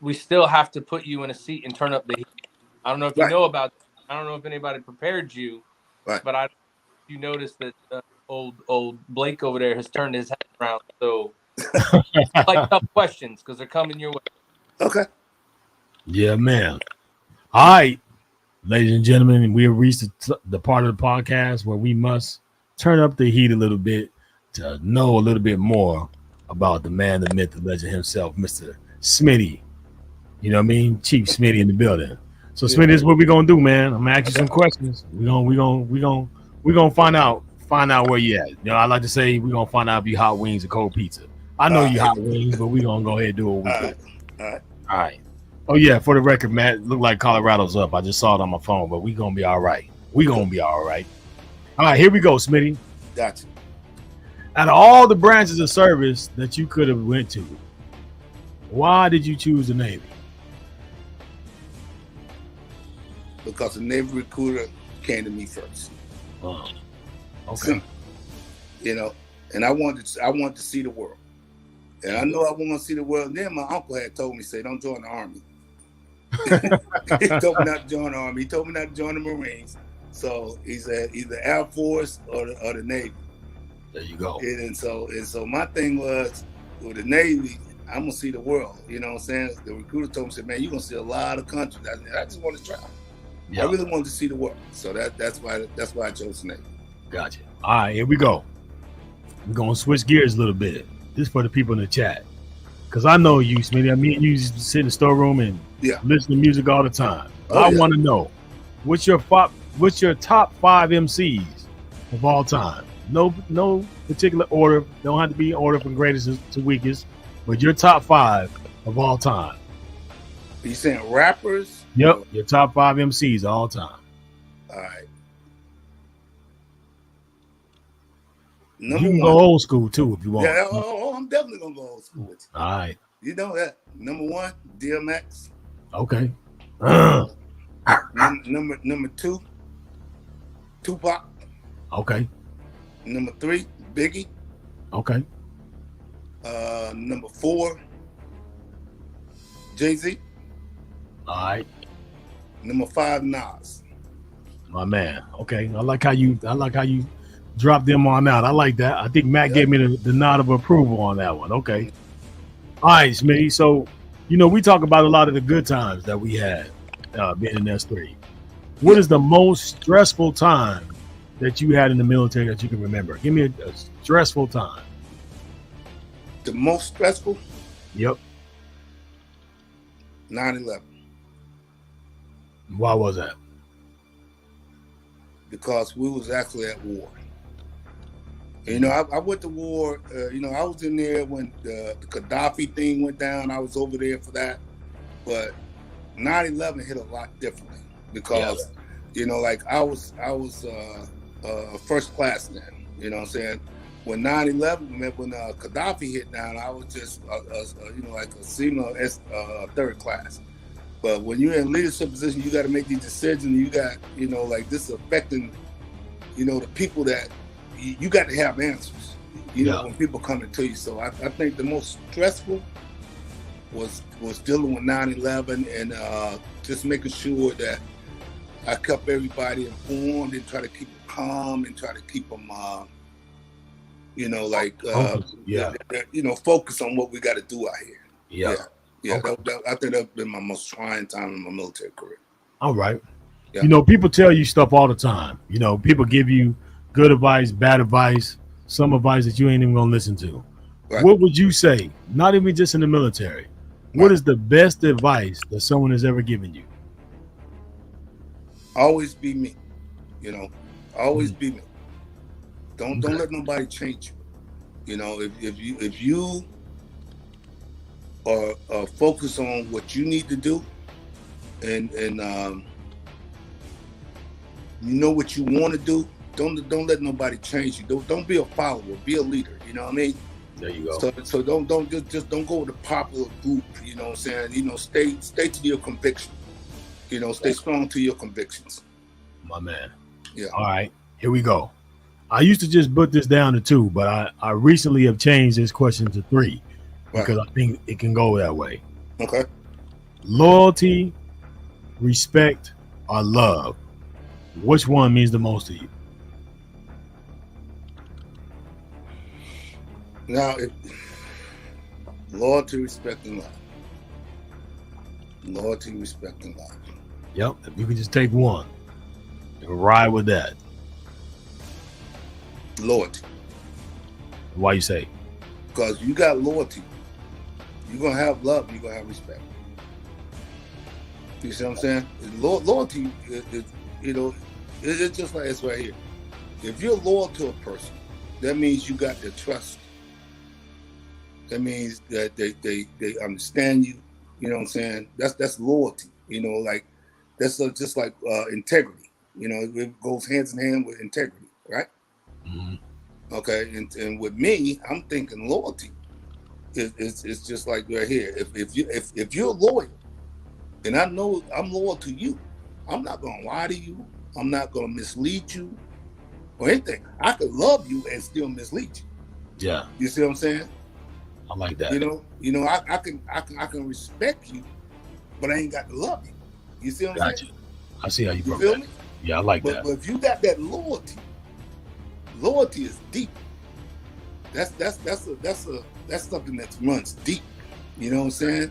we still have to put you in a seat and turn up the heat. I don't know if you know about that. I don't know if anybody prepared you, but you noticed that old Blake over there has turned his head around. So like tough questions because they're coming your way. Okay. Yeah, man. All right, ladies and gentlemen, we have reached the part of the podcast where we must turn up the heat a little bit to know a little bit more about the man, the myth, the legend himself, Mr. Smitty. You know what I mean? Chief Smitty in the building. So Smitty, this is what we're gonna do, man. I'm gonna ask you some questions. We're gonna find out where you at. I like to say we're gonna find out if you hot wings or cold pizza. I know you hot wings, but we're gonna go ahead and do what we do. All right. Oh yeah, for the record, Matt, it looked like Colorado's up. I just saw it on my phone, but we're gonna be all right. All right, here we go, Smitty. Gotcha. Out of all the branches of service that you could have went to, why did you choose the Navy? Because the Navy recruiter came to me first. Oh, So, okay. And I wanted to see the world. And I know I want to see the world. And then my uncle had told me, say, don't join the Army. He told me not to join the Army. He told me not to join the Marines. So he said either Air Force or the Navy. There you go. And so my thing was, with the Navy, I'm going to see the world. You know what I'm saying? The recruiter told me, said, man, you're going to see a lot of countries. I just want to travel. Yeah. I really wanted to see the world. So that's why I chose the Navy. Gotcha. All right, here we go. We're going to switch gears a little bit. This is for the people in the chat. Because I know you, Smitty. I mean, you sit in the storeroom and listen to music all the time. I want to know, what's your top 5 MCs of all time? No particular order. Don't have to be in order from greatest to weakest, but your top 5 of all time. Are you saying rappers? Yep, your top 5 MCs of all time. All right. You can go old school too if you want. Yeah, I'm definitely gonna go old school with you. All right. You know that. Number 1, DMX. Okay. Number 2, Tupac. Okay. Number 3, Biggie. Okay. Number 4, Jay-Z. All right. Number 5, Nas. My man. Okay. I like how you drop them on out. I like that. I think Matt gave me the nod of approval on that one. Okay. All right, Smitty. So, we talk about a lot of the good times that we had being in S3. What is the most stressful time that you had in the military that you can remember? Give me a stressful time. The most stressful? Yep. 9/11. Why was that? Because we was actually at war. I went to war. I was in there when the Gaddafi thing went down. I was over there for that. But 9/11 hit a lot differently because, I was first class then. You know what I'm saying? When 9/11, when Gaddafi hit down, I was just like a senior third class. But when you're in leadership position, you got to make these decisions. You got this is affecting the people that. You got to have answers, when people coming to you. So I think the most stressful was dealing with 9/11 and just making sure that I kept everybody informed and try to keep them calm and try to keep them, focus on what we got to do out here. Yeah. Okay. I think that's been my most trying time in my military career. All right. Yeah. People tell you stuff all the time. People give you good advice, bad advice, some advice that you ain't even gonna listen to. Right. What would you say? Not even just in the military. Right. What is the best advice that someone has ever given you? Always be me. Always be me. Don't let nobody change you. If you or focus on what you need to do, and you know what you want to do. Don't let nobody change you. Don't be a follower. Be a leader. You know what I mean? There you go. So don't just don't go with the popular group. You know what I'm saying? You know, stay to your conviction. You know, stay strong to your convictions. My man. Yeah. All right, here we go. I used to just put this down to 2, but I recently have changed this question to 3 because I think it can go that way. Okay. Loyalty, respect, or love. Which one means the most to you? Now, loyalty, respect, and love. Loyalty, respect, and love. Yep. If you could just take one and ride with that. Loyalty. Why you say? Because you got loyalty, you're going to have love, you're going to have respect. You see what I'm saying? Loyalty is you know, it's just like it's right here. If you're loyal to a person, that means you got their trust. That means that they understand you. You know what I'm saying? That's loyalty. You know, like that's just like integrity. You know, it goes hands in hand with integrity, right? Mm-hmm. Okay, and with me, I'm thinking loyalty. It's just like right here. If you're loyal, and I know I'm loyal to you, I'm not gonna lie to you. I'm not gonna mislead you or anything. I could love you and still mislead you. Yeah. You see what I'm saying? I like that. You know, I can respect you, but I ain't got to love you. You see what I'm saying? I see how you broke feel that. me? Yeah, I like that. But if you got that loyalty is deep. That's something that runs deep. You know what I'm saying?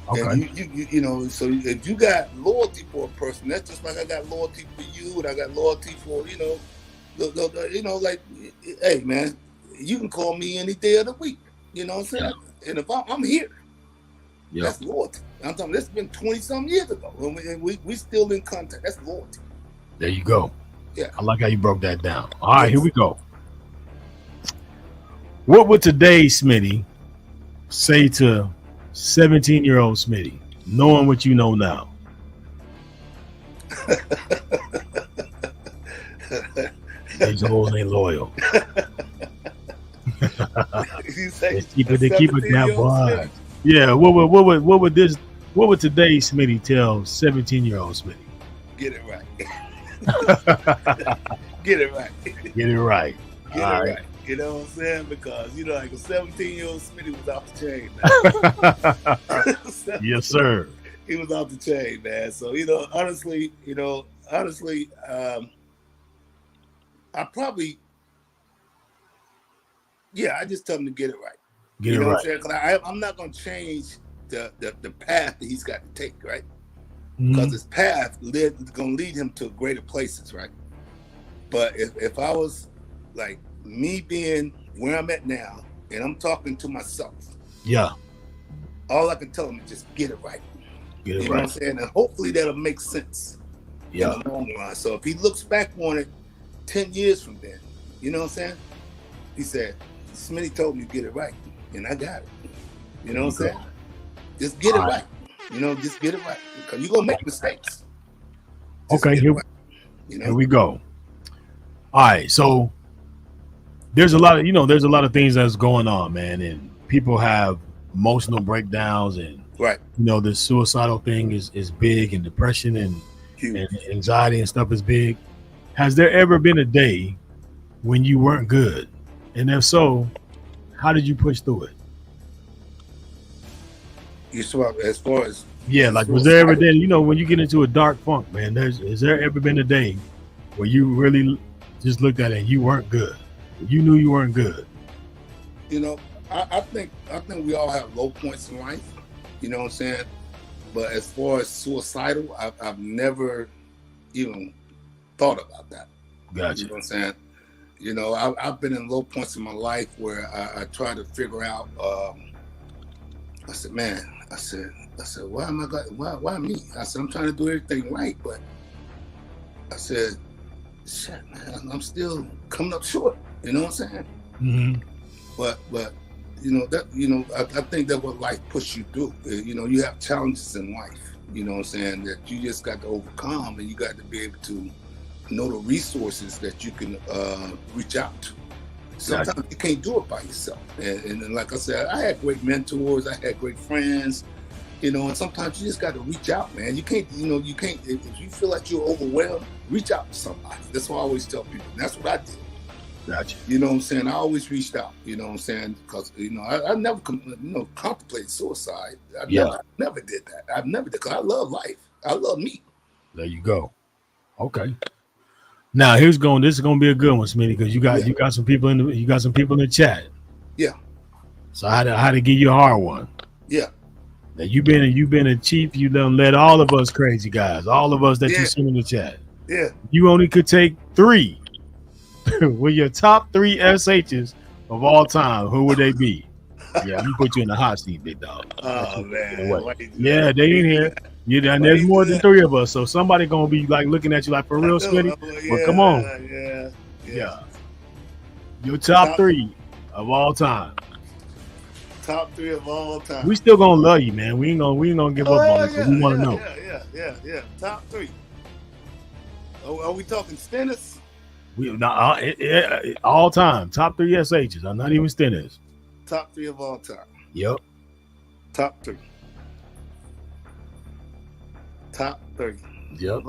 Okay. And you know, so if you got loyalty for a person, that's just like I got loyalty for you, and I got loyalty for like, hey man, you can call me any day of the week. You know what I'm saying? Yeah. And if I'm here, that's loyalty. I'm talking. This has been 20-some years ago, and we still in contact. That's loyalty. There you go. Yeah. I like how you broke that down. All right, here we go. What would today's Smitty say to 17-year-old Smitty, knowing what you know now? These hoes ain't loyal. They keep it that wide. Yeah. What would today's Smitty tell 17-year-old Smitty? Get it right. Get it right. Get it right. Get it right. You know what I'm saying? Because you know, like a 17-year-old Smitty was off the chain, man. Yes, sir. He was off the chain, man. So honestly, I probably, I just tell him to get it right. Get it right. What I'm saying? 'Cause I'm not gonna change the path that he's got to take, right? Because his path is gonna lead him to greater places, right? But if I was like me being where I'm at now, and I'm talking to myself, all I can tell him is just get it right. Get it you know right. what I'm saying? And hopefully that'll make sense in the long run. So if he looks back on it 10 years from then, you know what I'm saying? He said, Smitty told me to get it right, and I got it. You know what I'm saying? Just get it right. You know, just get it right. Because you're going to make mistakes. Just okay, here, right. Here we go. All right, so there's a lot of things that's going on, man, and people have emotional breakdowns, and the suicidal thing is big, and depression and anxiety and stuff is big. Has there ever been a day when you weren't good? And if so, how did you push through it? You saw as far as was there ever then, when you get into a dark funk, man, has there ever been a day where you really just looked at it and you weren't good? You knew you weren't good. I think we all have low points in life, you know what I'm saying? But as far as suicidal, I've never even thought about that. Gotcha. You know what I'm saying? I've been in low points in my life where I try to figure out, I said, why me? I said, I'm trying to do everything right, but I said, shit, man, I'm still coming up short. You know what I'm saying? Mm-hmm. But I think that what life pushes you through. You have challenges in life. You know what I'm saying, that you just got to overcome, and you got to be able to know the resources that you can reach out to. Sometimes you can't do it by yourself. And like I said, I had great mentors, I had great friends, and sometimes you just got to reach out, man. You can't, if you feel like you're overwhelmed, reach out to somebody. That's what I always tell people. And that's what I did. Gotcha. You know what I'm saying? I always reached out, you know what I'm saying? Because, I never, contemplated suicide. I never did that. I never did, because I love life. I love me. There you go. Okay. Now this is going to be a good one, Smitty, because you got some people in the chat. Yeah. So I had to give you a hard one. Yeah. Now you've been a chief. You done led all of us crazy guys, all of us that you see in the chat. Yeah. You only could take 3. With your top 3 SHs of all time, who would they be? Yeah, I'm gonna put you in the hot seat, big dog. Oh man. Yeah, they in here. And there's more than 3 of us, so somebody gonna be like looking at you like, for real, Smitty. But come on. Yeah. Your top 3 of all time. Top 3 of all time. We still gonna love you, man. We ain't gonna give up on it, because we want to know. Yeah. Top 3. Are we talking Stennis? All time. Top 3 SHs. I'm not even Stennis. Top 3 of all time. Yep. Top 3. Top 3. Yep.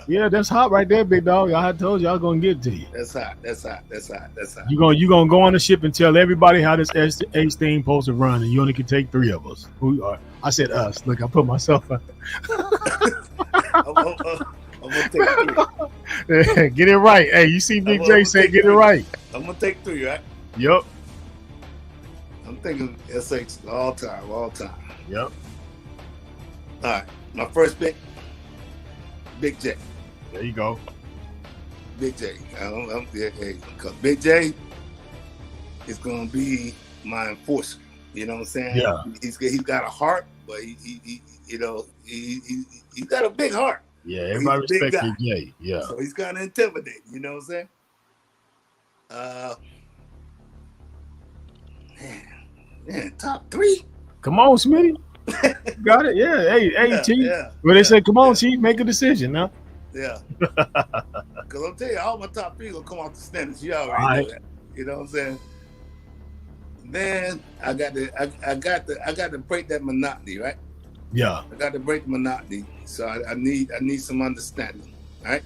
Yeah, that's hot right there, big dog. I told you I was gonna get it to you. That's hot. You gonna go on the ship and tell everybody how this H thing supposed to run, and you only can take 3 of us. Who are? I said us. Look, I put myself out. I'm gonna take 3. Get it right. Hey, you see Big J say get it right. I'm gonna take 3, right? Yep. I'm thinking SH all time. Yep. All right, my first pick, Big J. There you go. Big J. Because Big J is gonna be my enforcer. You know what I'm saying? Yeah. He's got a heart, but he's got a big heart. Yeah, everybody respects Big J. Yeah. So he's kind of intimidating. You know what I'm saying? Man, top 3. Come on, Smitty. Got it. Yeah. Hey, Chief. Yeah, well, they said, come on, Chief, make a decision now. Yeah. Because I'll tell you, all my top 3 will come off the standards. You already know that. You know what I'm saying? Then I got to break that monotony, right? Yeah. I got to break the monotony. So I need some understanding, right?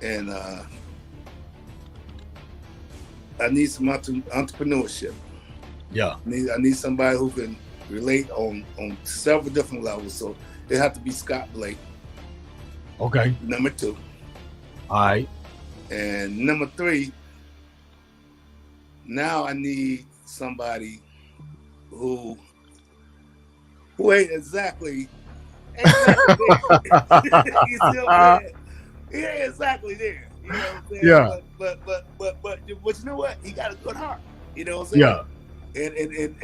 And I need some entrepreneurship. Yeah. I need somebody who can relate on several different levels. So it have to be Scott Blake. Okay. Number 2. All right. And number 3, now I need somebody who ain't exactly there. You still there. He ain't exactly there. You know what I'm saying? Yeah. But you know what? He got a good heart. You know what I'm saying? Yeah.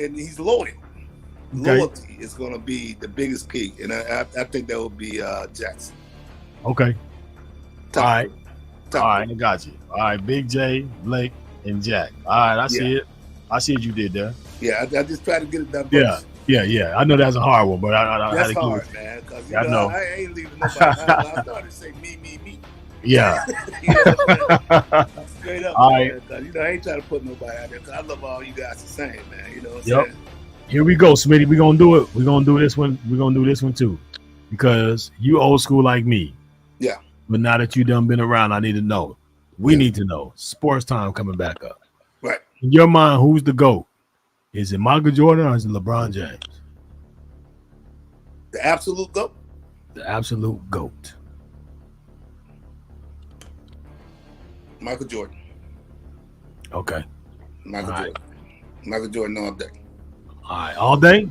And he's loyal. Okay. Loyalty is going to be the biggest key, and I think that would be Jackson. Okay. Top. All right. All right, I got you. All right, Big J, Blake, and Jack. All right, I see it. I see what you did there. Yeah, I just try to get it done. Yeah. I know that's a hard one, but I that's had to hard, keep it. man. Because I know. I ain't leaving nobody. I started to say me. Yeah. Straight up. All man, right. Cause, I ain't trying to put nobody out there. Cause I love all you guys the same, man. You know what I'm saying? Here we go, Smitty. We're gonna do it. We're gonna do this one. We're gonna do this one too, because you old school like me. Yeah. But now that you done been around, I need to know. We need to know. Sports time coming back up. Right. In your mind, who's the GOAT? Is it Michael Jordan or is it LeBron James? The absolute GOAT. The absolute GOAT. Michael Jordan. Okay. Michael Jordan. Michael Jordan all day. All right. All day?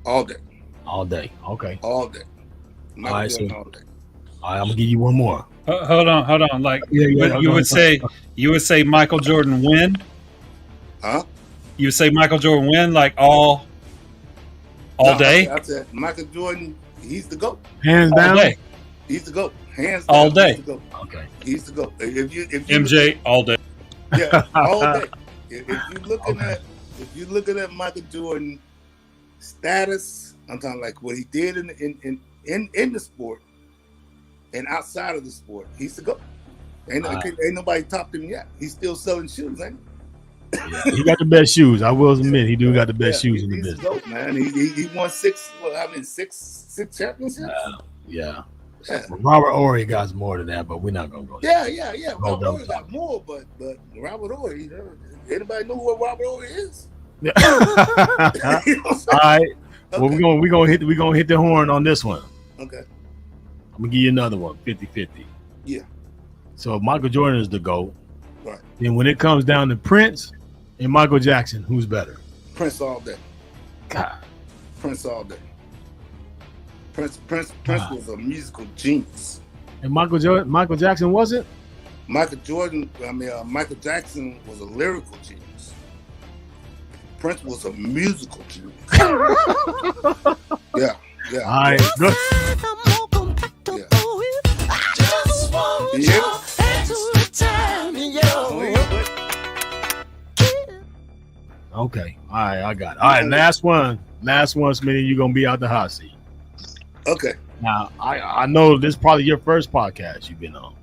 All day. All day. Okay. All day. Michael Jordan all day. All right, I'm gonna give you one more. Hold on. Like you would say Michael Jordan win? Huh? You would say Michael Jordan win like all day? I said Michael Jordan, he's the GOAT. Hands down. All day. He's the GOAT. Hands down. All day. He's the GOAT. Okay. He's the GOAT. If you MJ all day. Yeah, all day. If you're looking at Michael Jordan status, I'm talking like what he did in the sport and outside of the sport, he's the GOAT. Ain't nobody topped him yet. He's still selling shoes, ain't he? Yeah, he got the best shoes. I will admit he do got the best shoes in the business. GOAT, man. He won six championships. Yeah. Robert Horry got more than that, but we're not gonna go there. Yeah. Robert Horry got more, but Robert Horry, anybody know what Robert Horry is? Yeah. All right. Well, we're gonna hit the horn on this one. Okay. I'm gonna give you another one, 50-50. Yeah. So if Michael Jordan is the GOAT, right. Then when it comes down to Prince and Michael Jackson, who's better? Prince all day. God. Prince all day. Prince was a musical genius. And Michael Jackson wasn't? Michael Jackson was a lyrical genius. Prince was a musical genius. Yeah. All right. Good. Okay. All right, I got it. All right, last one, Smitty. You're gonna be out the hot seat. Okay. Now, I know this is probably your first podcast you've been on.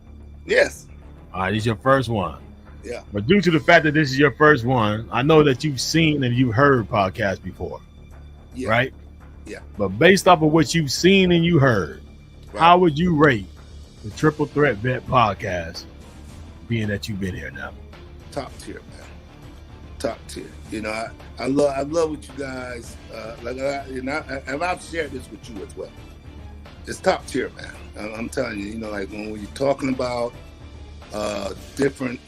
Yes. All right, it's your first one. Yeah. But due to the fact that this is your first one, I know that you've seen and you've heard podcasts before. Yeah. Right? Yeah. But based off of what you've seen and you heard, right, how would you rate the Triple Threat Vet podcast, being that you've been here now? Top tier, man. Top tier. You know, I love what you guys and I've shared this with you as well. It's top tier, man. I'm telling you, you know, like when you're talking about different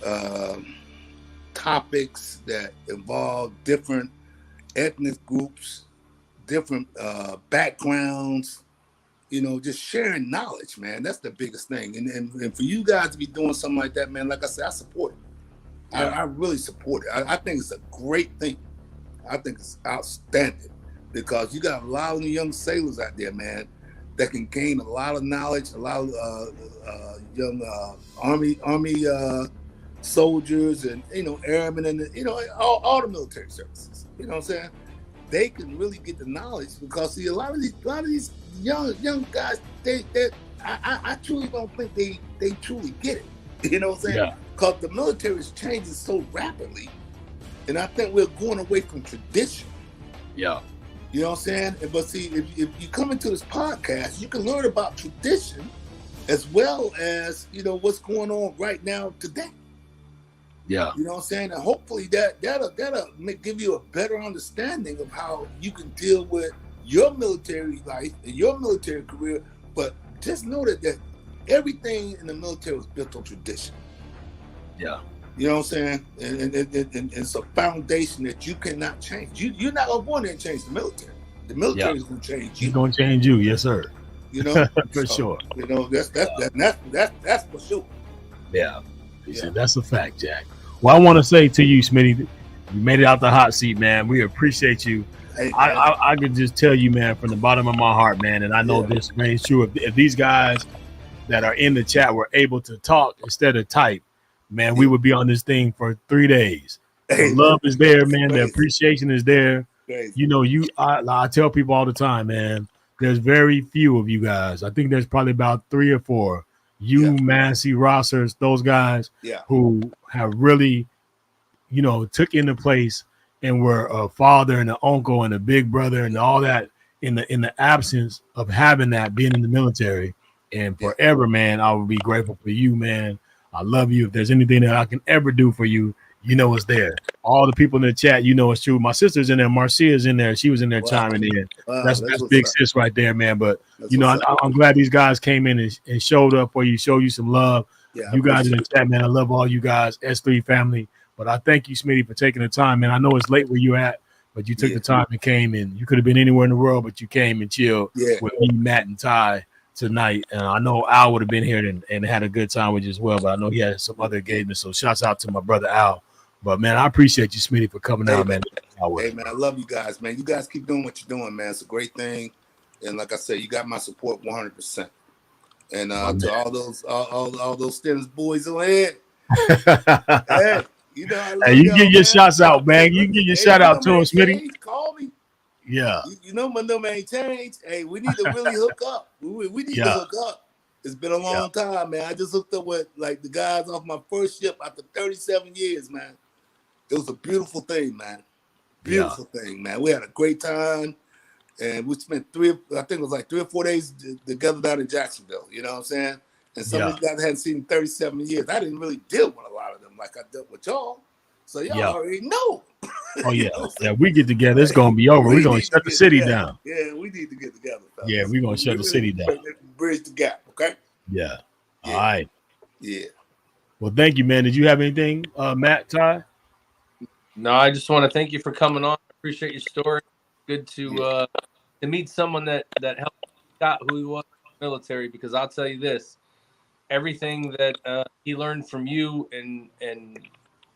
topics that involve different ethnic groups, different backgrounds, you know, just sharing knowledge, man. That's the biggest thing. And for you guys to be doing something like that, man, like I said, I support it. I really support it. I think it's a great thing. I think it's outstanding because you got a lot of young sailors out there, man, that can gain a lot of knowledge, a lot of young army soldiers and, you know, airmen and, you know, all the military services. You know what I'm saying? They can really get the knowledge because, see, a lot of these young guys, I truly don't think they truly get it. You know what I'm saying? Yeah. Because the military is changing so rapidly, and I think we're going away from tradition. Yeah. You know what I'm saying? But see, if you come into this podcast, you can learn about tradition as well as, you know, what's going on right now today. Yeah. You know what I'm saying? And hopefully that'll give you a better understanding of how you can deal with your military life and your military career. But just know that everything in the military was built on tradition. Yeah. You know what I'm saying? And it's a foundation that you cannot change. You're not going to go in there and change the military. The military is going to change you. It's going to change you, yes, sir. You know? For sure. You know, that's for sure. Yeah. That's a fact, Jack. Well, I want to say to you, Smitty, you made it out the hot seat, man. We appreciate you. Hey, I could just tell you, man, from the bottom of my heart, man, and I know this remains true. If these guys that are in the chat were able to talk instead of type, man, we would be on this thing for 3 days. The love is there, man. The appreciation is there. You know, I tell people all the time, man, there's very few of you guys. I think there's probably about 3 or 4. Massey, Rossers, those guys who have really, you know, took into place and were a father and an uncle and a big brother and all that in the absence of having that, being in the military. And forever, man, I will be grateful for you, man. I love you. If there's anything that I can ever do for you, you know it's there. All the people in the chat, you know it's true. My sister's in there. Marcia's in there. She was in there chiming in. That's big sis right there, man. But, you know, I'm glad these guys came in and showed up for you, showed you some love. Yeah, you guys in the chat, man. I love all you guys, S3 family. But I thank you, Smitty, for taking the time, man. I know it's late where you at, but you took the time and came in. You could have been anywhere in the world, but you came and chilled with me, Matt, and Ty tonight. And I know Al would have been here and had a good time with you as well, but I know he had some other engagements. So shouts out to my brother Al. But, man, I appreciate you, Smitty, for coming out, man. Hey, man, I love you guys, man. You guys keep doing what you're doing, man. It's a great thing. And like I said, you got my support 100%. And to all those Stennis boys in there, hey, You know, I Hey, love you y'all, get your man. shout out, man. You get your shout my out to number him, ain't Smitty. changed. Call me. Yeah, You know my number ain't changed. Hey, we need to really hook up. We need to yeah, hook up. It's been a yeah, long time, man. I just hooked up with like the guys off my first ship after 37 years, man. It was a beautiful thing, man. yeah, Beautiful thing, man. We had a great time, and we spent I think it was like 3 or 4 days together down in Jacksonville. You know what I'm saying? And some yeah, of these guys I hadn't seen in 37 years. I didn't really deal with a lot of them like I dealt with y'all. So y'all yeah. already know. Oh You yeah, know what I'm yeah. saying? We get together. It's gonna be over. We're We gonna need to shut the get city together. down. Yeah, we need to get together, fellas. Yeah, we're gonna shut the city down. Bridge the gap, okay? Yeah. Yeah. All right. Yeah. Well, thank you, man. Did you have anything, Matt, Ty? No, I just want to thank you for coming on. I appreciate your story. Good to meet someone that helped Scott who he was in the military, because I'll tell you this, everything that he learned from you and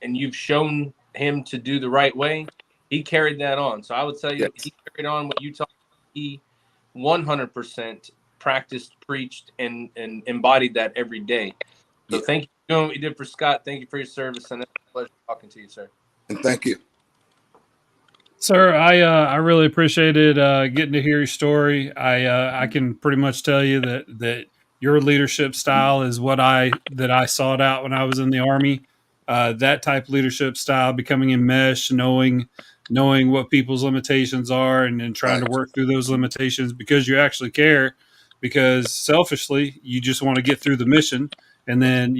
you've shown him to do the right way, he carried that on. So I would tell you, Yes. he carried on what you taught. He 100% practiced, preached, and embodied that every day. So thank you for doing what you did for Scott. Thank you for your service, and it's a pleasure talking to you, sir. And thank you. Sir, I really appreciated getting to hear your story. I can pretty much tell you that your leadership style is what I sought out when I was in the Army. That type of leadership style, becoming enmeshed, knowing what people's limitations are, and then trying to work through those limitations because you actually care. Because selfishly, you just want to get through the mission, and then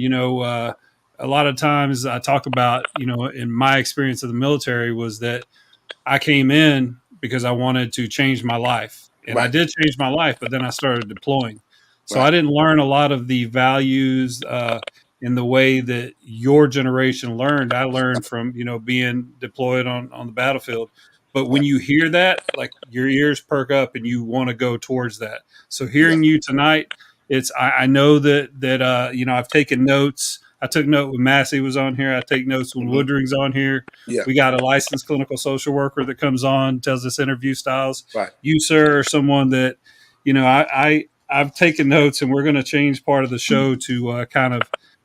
a lot of times I talk about in my experience of the military was that I came in because I wanted to change my life, and I did change my life, but then I started deploying. So I didn't learn a lot of the values in the way that your generation learned. I learned from, being deployed on the battlefield. But when you hear that, like your ears perk up and you want to go towards that. So hearing you tonight, I know that I've taken notes. I took note when Massey was on here. I take notes when Woodring's on here. Yeah. We got a licensed clinical social worker that comes on, tells us interview styles. Right. You, sir, are someone that, I've taken notes, and we're going to change part of the show to kind of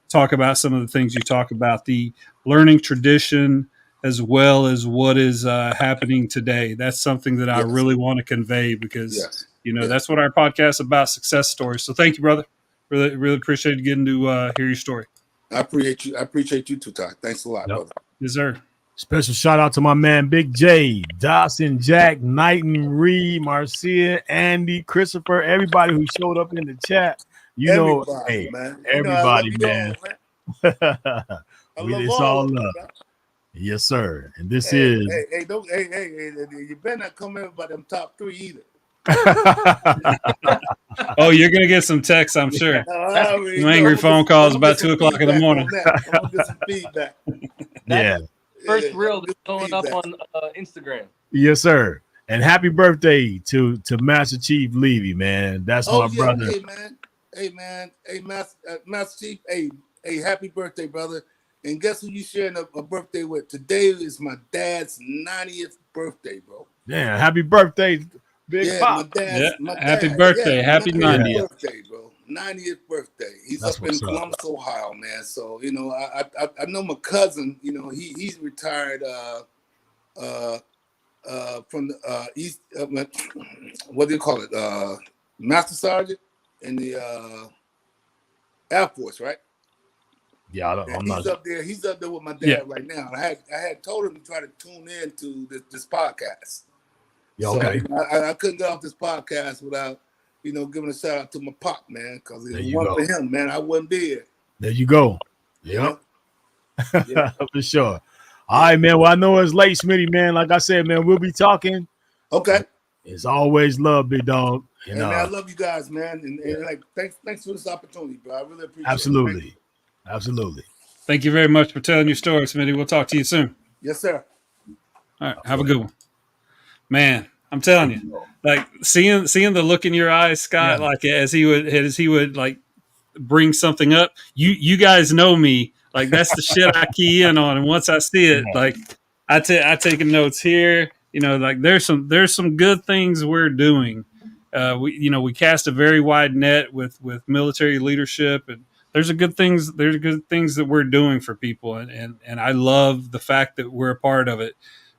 talk about some of the things you talk about, the learning tradition, as well as what is happening today. That's something that I really want to convey because, that's what our podcast is about, success stories. So thank you, brother. Really, really appreciate getting to hear your story. I appreciate you. I appreciate you too, Ty. Thanks a lot, brother. Yes, sir. Special shout out to my man Big J, Dawson, Jack, Knighton, Reed, Marcia, Andy, Christopher, everybody who showed up in the chat. Everybody, man. Everybody, man. It's all love. Yes, sir. And this is. Hey, you better not come in about them top 3 either. Oh, you're gonna get some texts, I'm sure. Some angry phone calls about 2:00 in the morning. I'm gonna get some feedback. First reel that's going up on Instagram. Yes, sir. And happy birthday to Master Chief Levy, man. That's my brother. Hey, man. Hey, Master Chief. Hey, happy birthday, brother. And guess who you sharing a birthday with? Today is my dad's 90th birthday, bro. Yeah, happy birthday, Big Pop. My happy birthday. Happy 90th birthday, bro. 90th birthday. He's up in Columbus, Ohio, man. So, I know my cousin, he's retired from the East, what do you call it? Master Sergeant in the Air Force, right? Yeah, he's up there. He's up there with my dad right now. I had told him to try to tune in to this podcast. Yeah, okay. So, I couldn't get off this podcast without, giving a shout out to my pop, man, because if it wasn't for him, man, I wouldn't be here. There you go. Yep. For sure. All right, man. Well, I know it's late, Smitty, man. Like I said, man, we'll be talking. Okay. It's always love, big dog. Man, I love you guys, man. And like, thanks for this opportunity, bro. I really appreciate it. Absolutely. Thank you very much for telling your story, Smitty. We'll talk to you soon. Yes, sir. All right. Have a good one. Man, I'm telling you, like seeing the look in your eyes, Scott, like as he would like bring something up. You guys know me. Like that's the shit I key in on. And once I see it, like I take notes here, like there's some good things we're doing. We cast a very wide net with military leadership and there's good things that we're doing for people, and I love the fact that we're a part of it.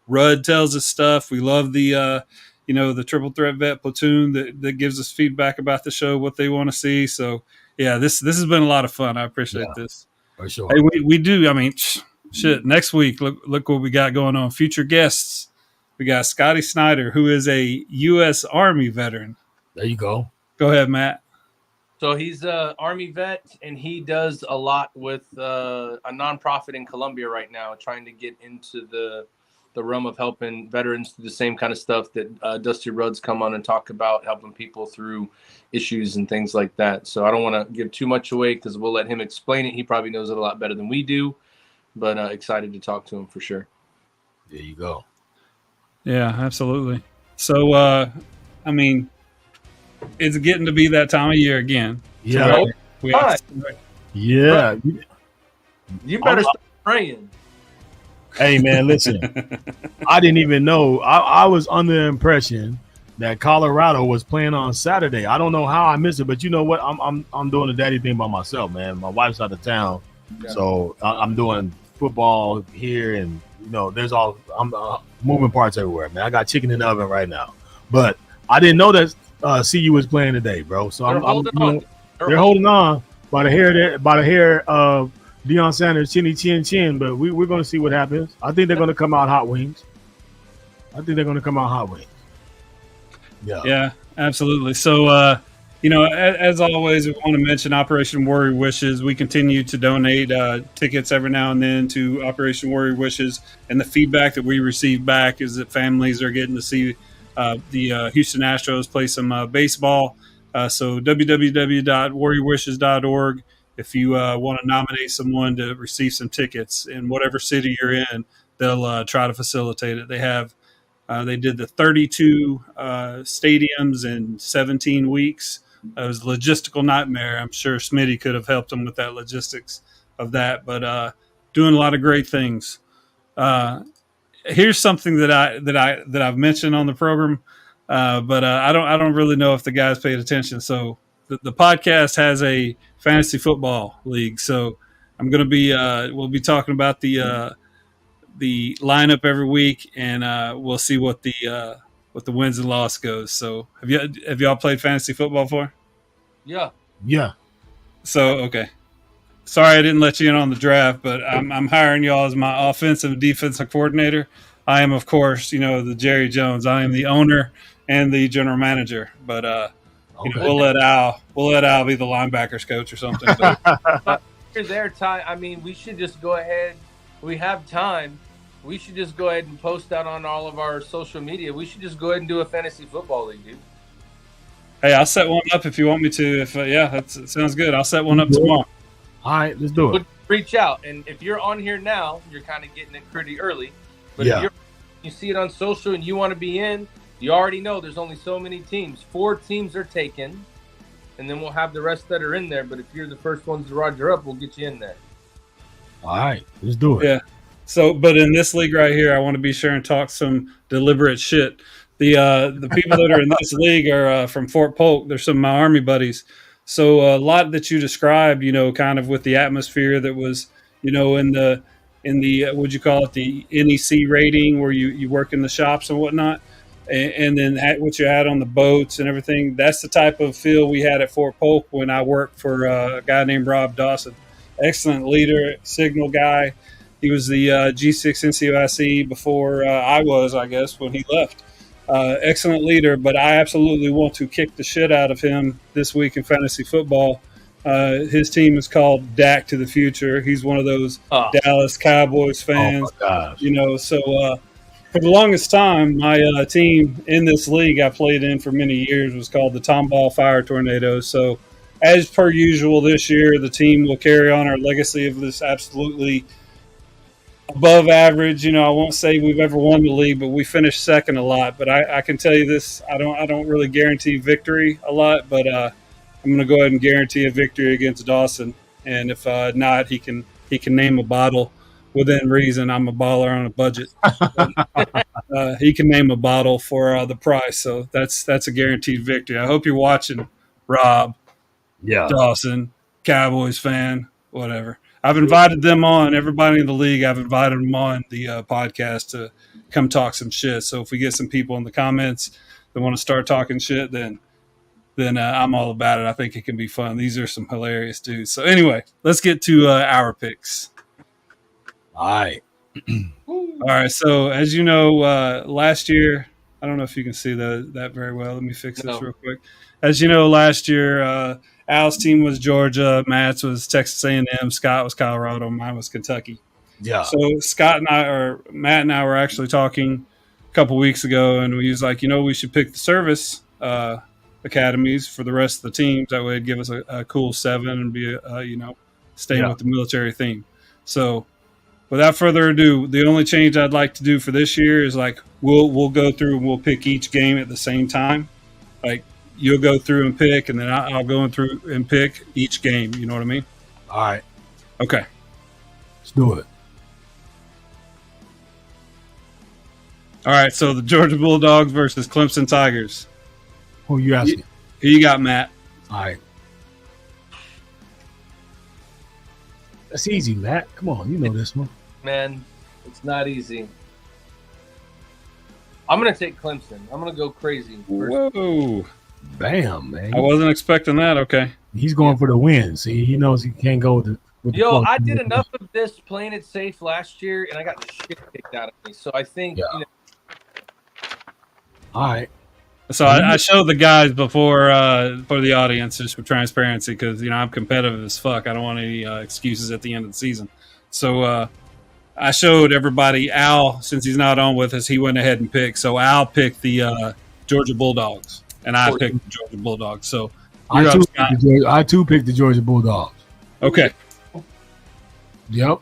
Rudd tells us stuff. We love the the Triple Threat Vet platoon that gives us feedback about the show, what they want to see. So yeah, this has been a lot of fun. I appreciate this. For sure. Hey, we do. I mean, shit. Next week, look what we got going on. Future guests. We got Scotty Snyder, who is a U.S. Army veteran. There you go. Go ahead, Matt. So he's an Army vet, and he does a lot with a nonprofit in Colombia right now, trying to get into the realm of helping veterans do the same kind of stuff that Dusty Rudd's come on and talk about, helping people through issues and things like that. So I don't want to give too much away because we'll let him explain it. He probably knows it a lot better than we do, but excited to talk to him for sure. There you go. Yeah, absolutely. So, I mean, it's getting to be that time of year again. Yeah. Yeah. You better start praying. Hey, man, listen. I didn't even know. I was under the impression that Colorado was playing on Saturday. I don't know how I missed it, but you know what? I'm doing the daddy thing by myself, man. My wife's out of town, so I'm doing football here, and there's I'm moving parts everywhere, man. I got chicken in the oven right now, but I didn't know that CU was playing today, bro. So they're holding on by the hair of Deion Sanders, chinny chin chin, but we're going to see what happens. I think they're going to come out hot wings. Yeah, absolutely. So, as always, we want to mention Operation Warrior Wishes. We continue to donate tickets every now and then to Operation Warrior Wishes, and the feedback that we receive back is that families are getting to see the Houston Astros play some baseball. So www.warriorwishes.org. If you want to nominate someone to receive some tickets in whatever city you're in, they'll try to facilitate it. They did the 32 stadiums in 17 weeks. It was a logistical nightmare. I'm sure Smitty could have helped them with that logistics of that, but doing a lot of great things. Here's something that I've mentioned on the program, but I don't really know if the guys paid attention. So the podcast has a fantasy football league. So I'm going to be we'll be talking about the lineup every week, and we'll see what the wins and loss goes. So have y'all played fantasy football before? Yeah. So okay. Sorry I didn't let you in on the draft, but I'm hiring y'all as my offensive and defensive coordinator. I am, of course, the Jerry Jones. I am the owner and the general manager, but we'll let Al be the linebackers coach or something. You're there, Ty. I mean, we should just go ahead. We have time. We should just go ahead and post that on all of our social media. We should just go ahead and do a fantasy football league, dude. Hey, I'll set one up if you want me to. That sounds good. I'll set one up tomorrow. All right, let's do it. Reach out, and if you're on here now, you're kind of getting it pretty early. But if you see it on social and you want to be in, you already know there's only so many teams. 4 teams are taken, and then we'll have the rest that are in there. But if you're the first ones to roger up, we'll get you in there. All right, let's do it. Yeah. So, but in this league right here, I want to be sure and talk some deliberate shit. The people that are in this league are from Fort Polk. They're some of my Army buddies. So a lot that you described, kind of with the atmosphere that was, in the what'd you call it, the NEC rating where you work in the shops and whatnot, and then what you had on the boats and everything. That's the type of feel we had at Fort Polk when I worked for a guy named Rob Dawson. Excellent leader, signal guy. He was the G6 NCOIC before I was, I guess, when he left. Excellent leader, but I absolutely want to kick the shit out of him this week in fantasy football. His team is called Dak to the Future. He's one of those Dallas Cowboys fans. Oh my gosh. So for the longest time, my team in this league I played in for many years was called the Tomball Fire Tornadoes. So as per usual this year, the team will carry on our legacy of this absolutely above average. I won't say we've ever won the league, but we finished second a lot. But I can tell you this: I don't really guarantee victory a lot, but I'm going to go ahead and guarantee a victory against Dawson. And if not, he can name a bottle within reason. I'm a baller on a budget. He can name a bottle for the price, so that's a guaranteed victory. I hope you're watching, Rob. Yeah, Dawson. Cowboys fan, whatever. I've invited them on. Everybody in the league, I've invited them on the podcast to come talk some shit. So if we get some people in the comments that want to start talking shit, then I'm all about it. I think it can be fun. These are some hilarious dudes. So anyway, let's get to our picks. All right. All right. So as you know, last year, I don't know if you can see that very well. Let me fix this real quick. As you know, last year, Al's team was Georgia, Matt's was Texas A&M, Scott was Colorado, mine was Kentucky. Yeah. So Matt and I were actually talking a couple weeks ago, and we was like, we should pick the service academies for the rest of the teams. That way it'd give us a cool 7 and be staying with the military theme. So without further ado, the only change I'd like to do for this year is like we'll go through and we'll pick each game at the same time. Like you'll go through and pick, and then I'll go through and pick each game. You know what I mean? All right. Okay. Let's do it. All right. So the Georgia Bulldogs versus Clemson Tigers. Who you asking? Who you got, Matt? All right. That's easy, Matt. Come on, you know this one. Man, it's not easy. I'm going to take Clemson. I'm going to go crazy. Whoa. Bam, man. I wasn't expecting that. Okay. He's going for the win. See, he knows he can't go with the I did enough of this playing it safe last year, and I got the shit kicked out of me. So I think, All right. So I showed the guys before for the audience just for transparency because, I'm competitive as fuck. I don't want any excuses at the end of the season. So I showed everybody Al, since he's not on with us, he went ahead and picked. So Al picked the Georgia Bulldogs, and I picked the Georgia Bulldogs. So I too picked the Georgia Bulldogs. Okay. Yep.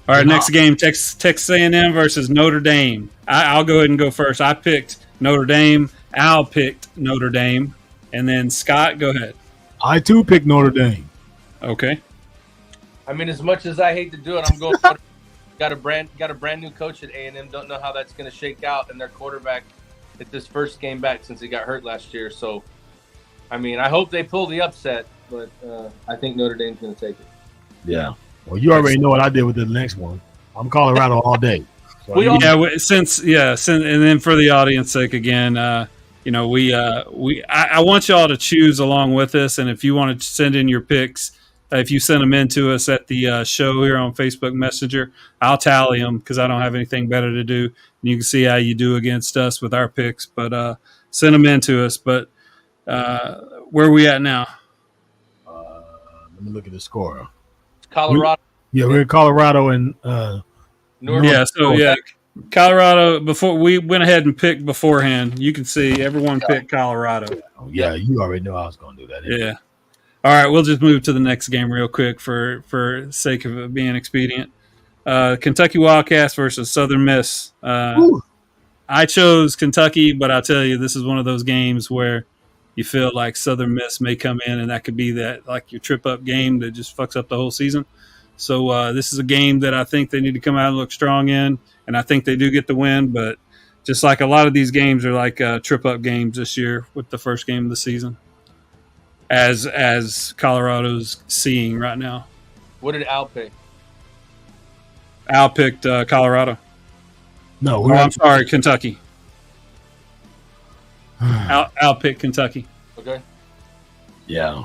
All right, next game, Texas A&M versus Notre Dame. I'll go ahead and go first. I picked Notre Dame. Al picked Notre Dame. And then Scott, go ahead. I too picked Notre Dame. Okay. I mean, as much as I hate to do it, I'm going got a brand new coach at A&M. Don't know how that's going to shake out, and their quarterback at this first game back since he got hurt last year. So, I mean, I hope they pull the upset, but I think Notre Dame's going to take it. Yeah. Well, you already know what I did with the next one. I'm Colorado all day. So and then for the audience sake again, I want y'all to choose along with us, and if you want to send in your picks, if you send them in to us at the show here on Facebook Messenger, I'll tally them because I don't have anything better to do. And you can see how you do against us with our picks, but send them in to us. But where are we at now? Let me look at the score. Colorado. We're in Colorado and Colorado. Before we went ahead and picked beforehand, you can see everyone picked Colorado. Yeah, you already know I was going to do that. Yeah. All right, we'll just move to the next game real quick for sake of it being expedient. Kentucky Wildcats versus Southern Miss. I chose Kentucky, but I'll tell you, this is one of those games where you feel like Southern Miss may come in, and that could be that like your trip-up game that just fucks up the whole season. So this is a game that I think they need to come out and look strong in, and I think they do get the win. But just like a lot of these games are like trip-up games this year with the first game of the season, as Colorado's seeing right now. What did Al pick? Al picked Colorado. No, I'm sorry, Kentucky. Al picked Kentucky. Okay. Yeah.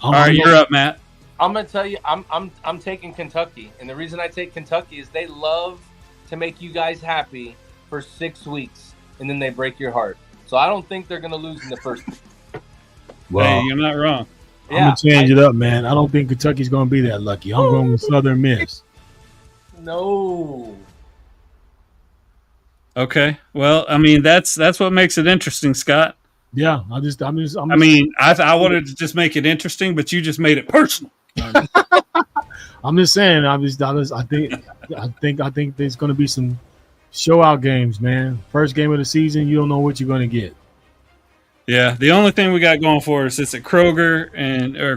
All right, you're up, Matt. I'm gonna tell you, I'm taking Kentucky, and the reason I take Kentucky is they love to make you guys happy for 6 weeks, and then they break your heart. So I don't think they're gonna lose in the first. Well, hey, you're not wrong. I'm gonna change it up, man. I don't think Kentucky's gonna be that lucky. I'm going with Southern Miss. No. Okay. Well, I mean that's what makes it interesting, Scott. Yeah, I wanted to just make it interesting, but you just made it personal. I'm just saying. I think there's going to be some show out games, man. First game of the season, you don't know what you're going to get. Yeah, the only thing we got going for us is at Kroger or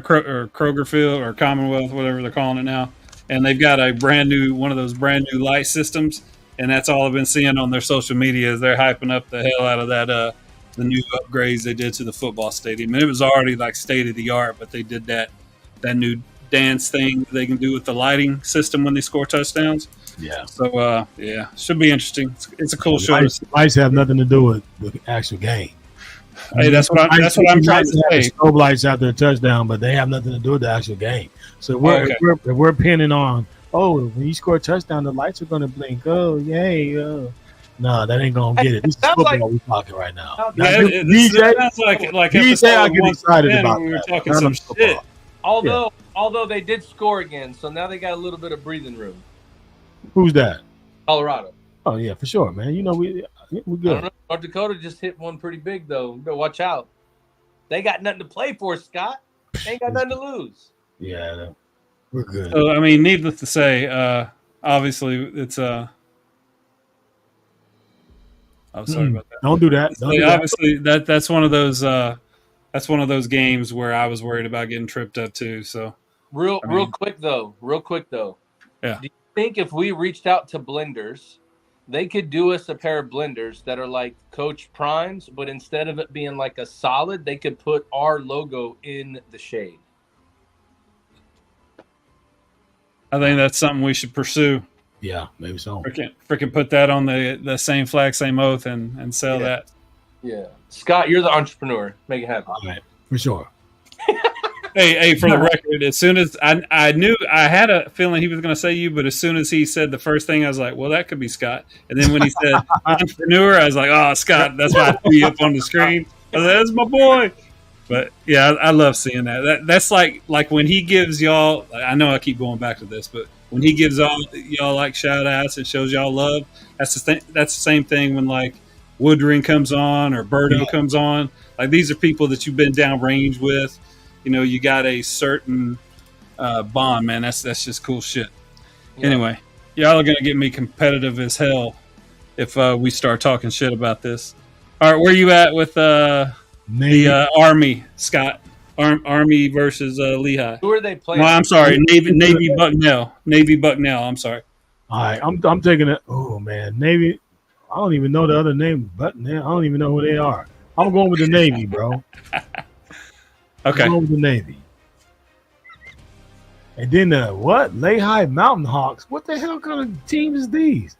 Kroger Field or Commonwealth, whatever they're calling it now, and they've got one of those brand new light systems, and that's all I've been seeing on their social media is they're hyping up the hell out of that. The new upgrades they did to the football stadium, and it was already like state of the art, but they did that that new dance thing they can do with the lighting system when they score touchdowns. Yeah. So should be interesting. It's a cool show. Lights have nothing to do with the actual game. Hey, that's what I'm trying to say. Strobe lights after a touchdown, but they have nothing to do with the actual game. So if we're pinning on, when you score a touchdown, the lights are going to blink. Oh, yay! No, that ain't going to get it. This is football we're talking right now. DJ, sounds like I get excited about we were that. talking some shit. Although they did score again, so now they got a little bit of breathing room. Who's that? Colorado. Oh yeah, for sure, man. You know we're good. I don't know. North Dakota just hit one pretty big though. You better watch out. They got nothing to play for, Scott. They ain't got nothing to lose. Yeah, we're good. So I mean, needless to say, obviously it's I'm sorry about that. Don't do that. Obviously, that's one of those. That's one of those games where I was worried about getting tripped up too. So real quick though. Yeah. Do you think if we reached out to blenders, they could do us a pair of blenders that are like Coach Prime's, but instead of it being like a solid, they could put our logo in the shade? I think that's something we should pursue. Yeah, maybe so. Freaking put that on the same flag, same oath, and sell that. Yeah, Scott, you're the entrepreneur. Make it happen. All right, for sure. Hey, for the record, as soon as I knew, I had a feeling he was going to say you, but as soon as he said the first thing, I was like, well, that could be Scott. And then when he said entrepreneur, I was like, oh, Scott. That's why I threw you up on the screen. I was like, that's my boy. But yeah, I love seeing that. That's like when he gives y'all. I know I keep going back to this, but when he gives y'all like shout outs and shows y'all love, that's the same thing when like Woodring comes on or Birdo comes on. Like these are people that you've been downrange with. You know, you got a certain bond, man. That's just cool shit. Yeah. Anyway, y'all are gonna get me competitive as hell if we start talking shit about this. All right, where you at with the Army, Scott? Army versus Lehigh. Who are they playing? No, I'm sorry, Navy Bucknell. Navy Bucknell. I'm sorry. All right, I'm taking it. Oh man, Navy. I don't even know the other name, Bucknell. I don't even know who they are. I'm going with the Navy, bro. Okay. I'm going with the Navy. And then Lehigh Mountain Hawks. What the hell kind of team is these?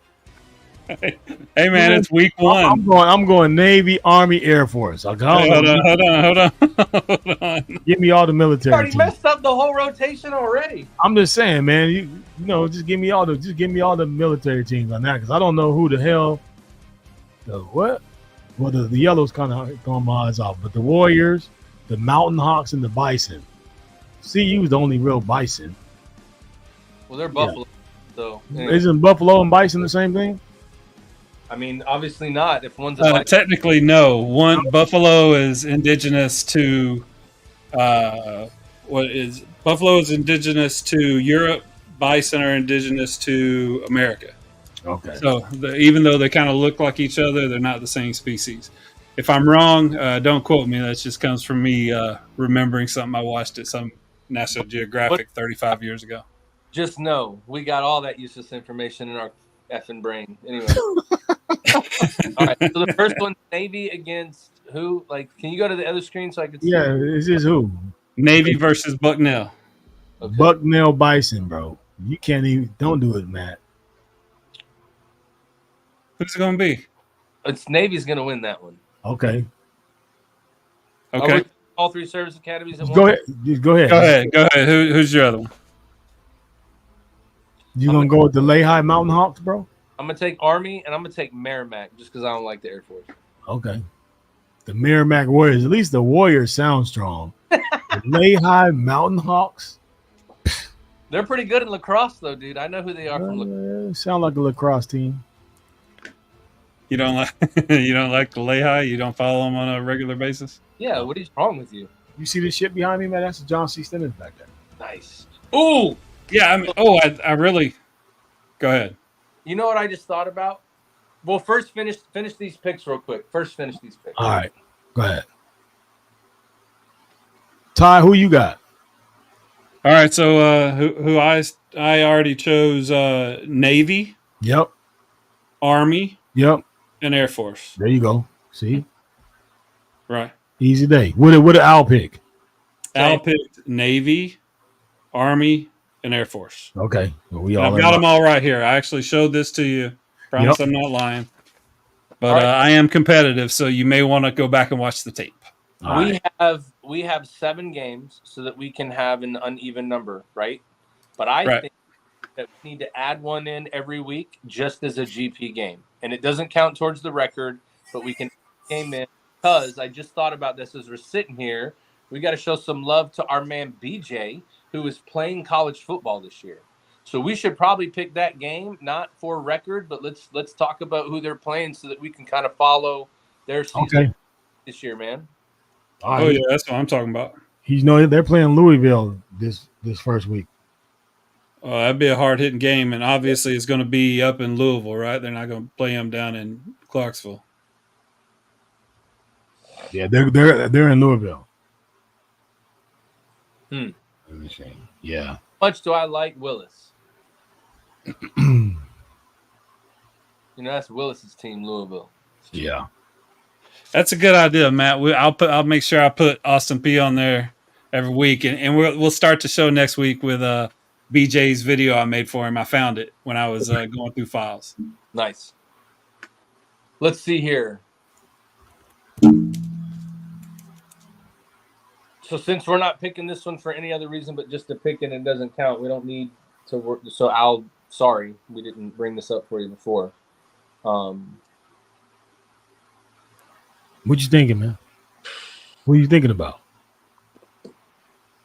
Hey man, it's week one. I'm going Navy, Army, Air Force. Hold on. Give me all the military. You already messed up the whole rotation already. I'm just saying, man. You know, just give me all the military teams on that because I don't know who the hell. The what? Well, the yellows kind of throwing my eyes off, but the Warriors, the Mountain Hawks, and the Bison. CU is the only real Bison. Well, they're Buffalo, so anyway. Isn't Buffalo and Bison the same thing? I mean, obviously not. If one's technically, no. Buffalo is indigenous to Buffalo is indigenous to Europe. Bison are indigenous to America. Okay. So even though they kind of look like each other, they're not the same species. If I'm wrong, don't quote me. That just comes from me remembering something I watched at some National Geographic 35 years ago. Just know we got all that useless information in our effing brain. Anyway. All right. So the first one, Navy against who? Like, can you go to the other screen so I can see? Yeah, this is who? Navy versus Bucknell. Okay. Bucknell Bison, bro. You can't even. Don't do it, Matt. Who's it going to be? It's Navy's going to win that one. Okay. All three service academies. Go ahead. Go ahead. Who's your other one? You gonna go with the Lehigh Mountain Hawks, bro? I'm gonna take Army and I'm gonna take Merrimack just because I don't like the Air Force. Okay. The Merrimack Warriors. At least the Warriors sound strong. The Lehigh Mountain Hawks. They're pretty good in lacrosse, though, dude. I know who they are from lacrosse. Sound like a lacrosse team. You don't like the Lehigh? You don't follow them on a regular basis? Yeah. What is wrong with you? You see this shit behind me, man? That's John C. Stennons back there. Nice. Ooh. Yeah, I mean, I really. Go ahead. You know what I just thought about? Well, first finish these picks real quick. All right, go ahead. Ty, who you got? All right, so who I already chose Navy. Yep. Army. Yep. And Air Force. There you go. See. Right. Easy day. What did Al pick? Al picked Navy. Army, and Air Force. Okay. Well, we And all I've got them all right here. I actually showed this to you. Promise I'm not lying. But I am competitive, so you may want to go back and watch the tape. We have 7 games so that we can have an uneven number, right? But I think that we need to add one in every week just as a GP game. And it doesn't count towards the record, but we can game in because I just thought about this as we're sitting here. We got to show some love to our man BJ, who is playing college football this year. So we should probably pick that game, not for record, but let's talk about who they're playing so that we can kind of follow their season this year, man. Oh yeah, that's what I'm talking about. They're playing Louisville this first week. That'd be a hard hitting game, and obviously it's going to be up in Louisville, right? They're not going to play them down in Clarksville. Yeah, they're in Louisville. Let me see. Yeah. How much do I like Willis? That's Willis's team, Louisville. Yeah. That's a good idea, Matt. I'll make sure I put Austin P on there every week, and we'll start the show next week with BJ's video I made for him. I found it when I was going through files. Nice. Let's see here. So since we're not picking this one for any other reason but just to pick it and it doesn't count, we don't need to work. So sorry, we didn't bring this up for you before. What you thinking, man? What are you thinking about?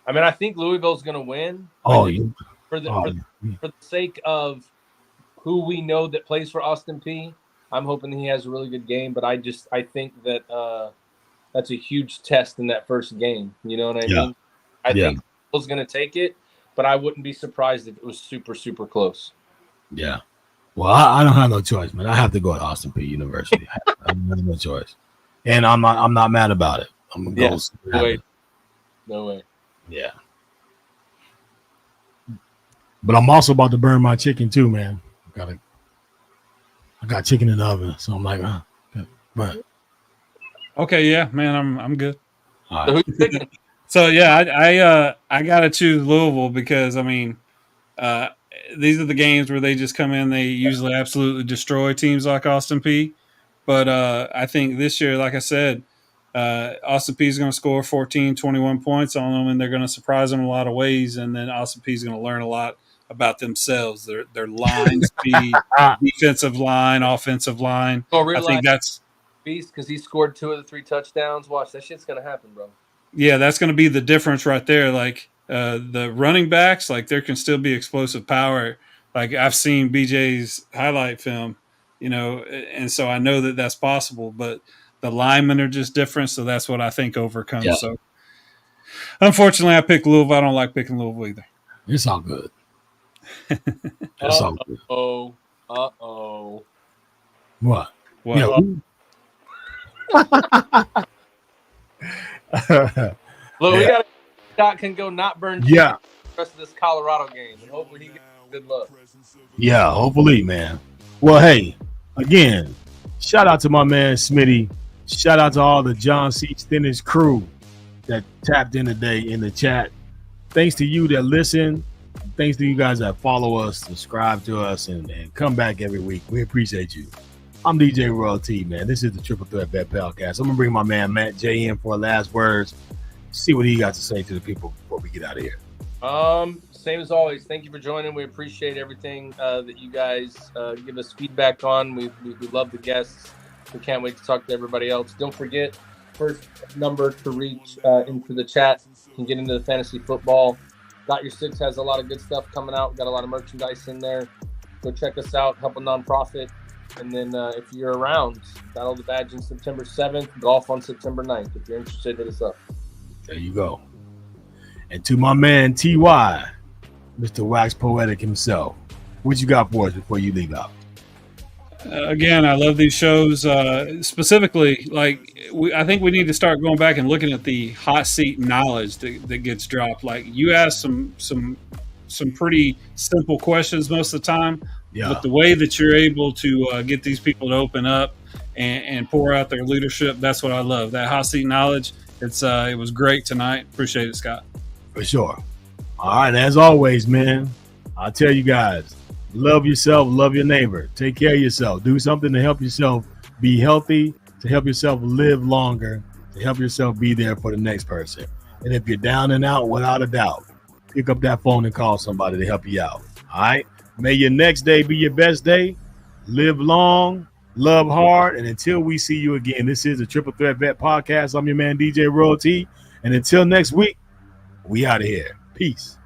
I mean, I think Louisville's going to win. For the sake of who we know that plays for Austin P, I'm hoping he has a really good game. But I think that that's a huge test in that first game. You know what I mean? I think Louisville's going to take it, but I wouldn't be surprised if it was super, super close. Yeah. Well, I don't have no choice, man. I have to go to Austin P University. I have no choice, and I'm not mad about it. I'm gonna go. No way. Yeah. But I'm also about to burn my chicken too, man. I got chicken in the oven, so I'm like, but okay, yeah, man, I'm good. All right. So who you picking? So yeah, I gotta choose Louisville because I mean, these are the games where they just come in. They usually absolutely destroy teams like Austin P. But I think this year, like I said, Austin P is going to score 14, 21 points on them, and they're going to surprise them in a lot of ways. And then Austin P is going to learn a lot about themselves, their line speed, defensive line, offensive line. I think that's beast because he scored 2 of the 3 touchdowns. Watch, that shit's going to happen, bro. Yeah, that's going to be the difference right there. Like the running backs, like there can still be explosive power. Like I've seen BJ's highlight film, and so I know that that's possible, but the linemen are just different. So that's what I think overcomes. Yeah. So unfortunately I picked Louisville. I don't like picking Louisville either. It's all good. It's all good. Uh-oh. What? Yeah. Look, we got a shot can go not burn the rest of this Colorado game, and hopefully he gets good luck. Yeah, hopefully, man. Well, hey, again, shout out to my man Smitty. Shout out to all the John C. Stennis crew that tapped in today in the chat. Thanks to you that listen. Thanks to you guys that follow us, subscribe to us, and come back every week. We appreciate you. I'm DJ Royal T, man. This is the Triple Threat Bet Podcast. I'm going to bring my man Matt J in for last words. See what he got to say to the people before we get out of here. Same as always. Thank you for joining. We appreciate everything that you guys give us feedback on. We love the guests. We can't wait to talk to everybody else. Don't forget, first number to reach into the chat and get into the fantasy football. Got Your Six has a lot of good stuff coming out. We've got a lot of merchandise in there. Go check us out. Help a nonprofit. And then if you're around, Battle of the Badge on September 7th, golf on September 9th. If you're interested, hit us up. There you go. And to my man, T.Y., Mr. Wax Poetic himself, what you got for us before you leave out? Again, I love these shows. Specifically, I think we need to start going back and looking at the hot seat knowledge that gets dropped. Like you ask some pretty simple questions most of the time. Yeah. But the way that you're able to get these people to open up and pour out their leadership, that's what I love. That hot seat knowledge, it was great tonight. Appreciate it, Scott. For sure. All right, as always, man, I tell you guys, love yourself, love your neighbor, take care of yourself, do something to help yourself be healthy, to help yourself live longer, to help yourself be there for the next person. And if you're down and out, without a doubt, pick up that phone and call somebody to help you out. All right, may your next day be your best day. Live long, love hard, and until we see you again, this is the Triple Threat Vet Podcast. I'm your man DJ Royalty, and until next week, we out of here. Peace.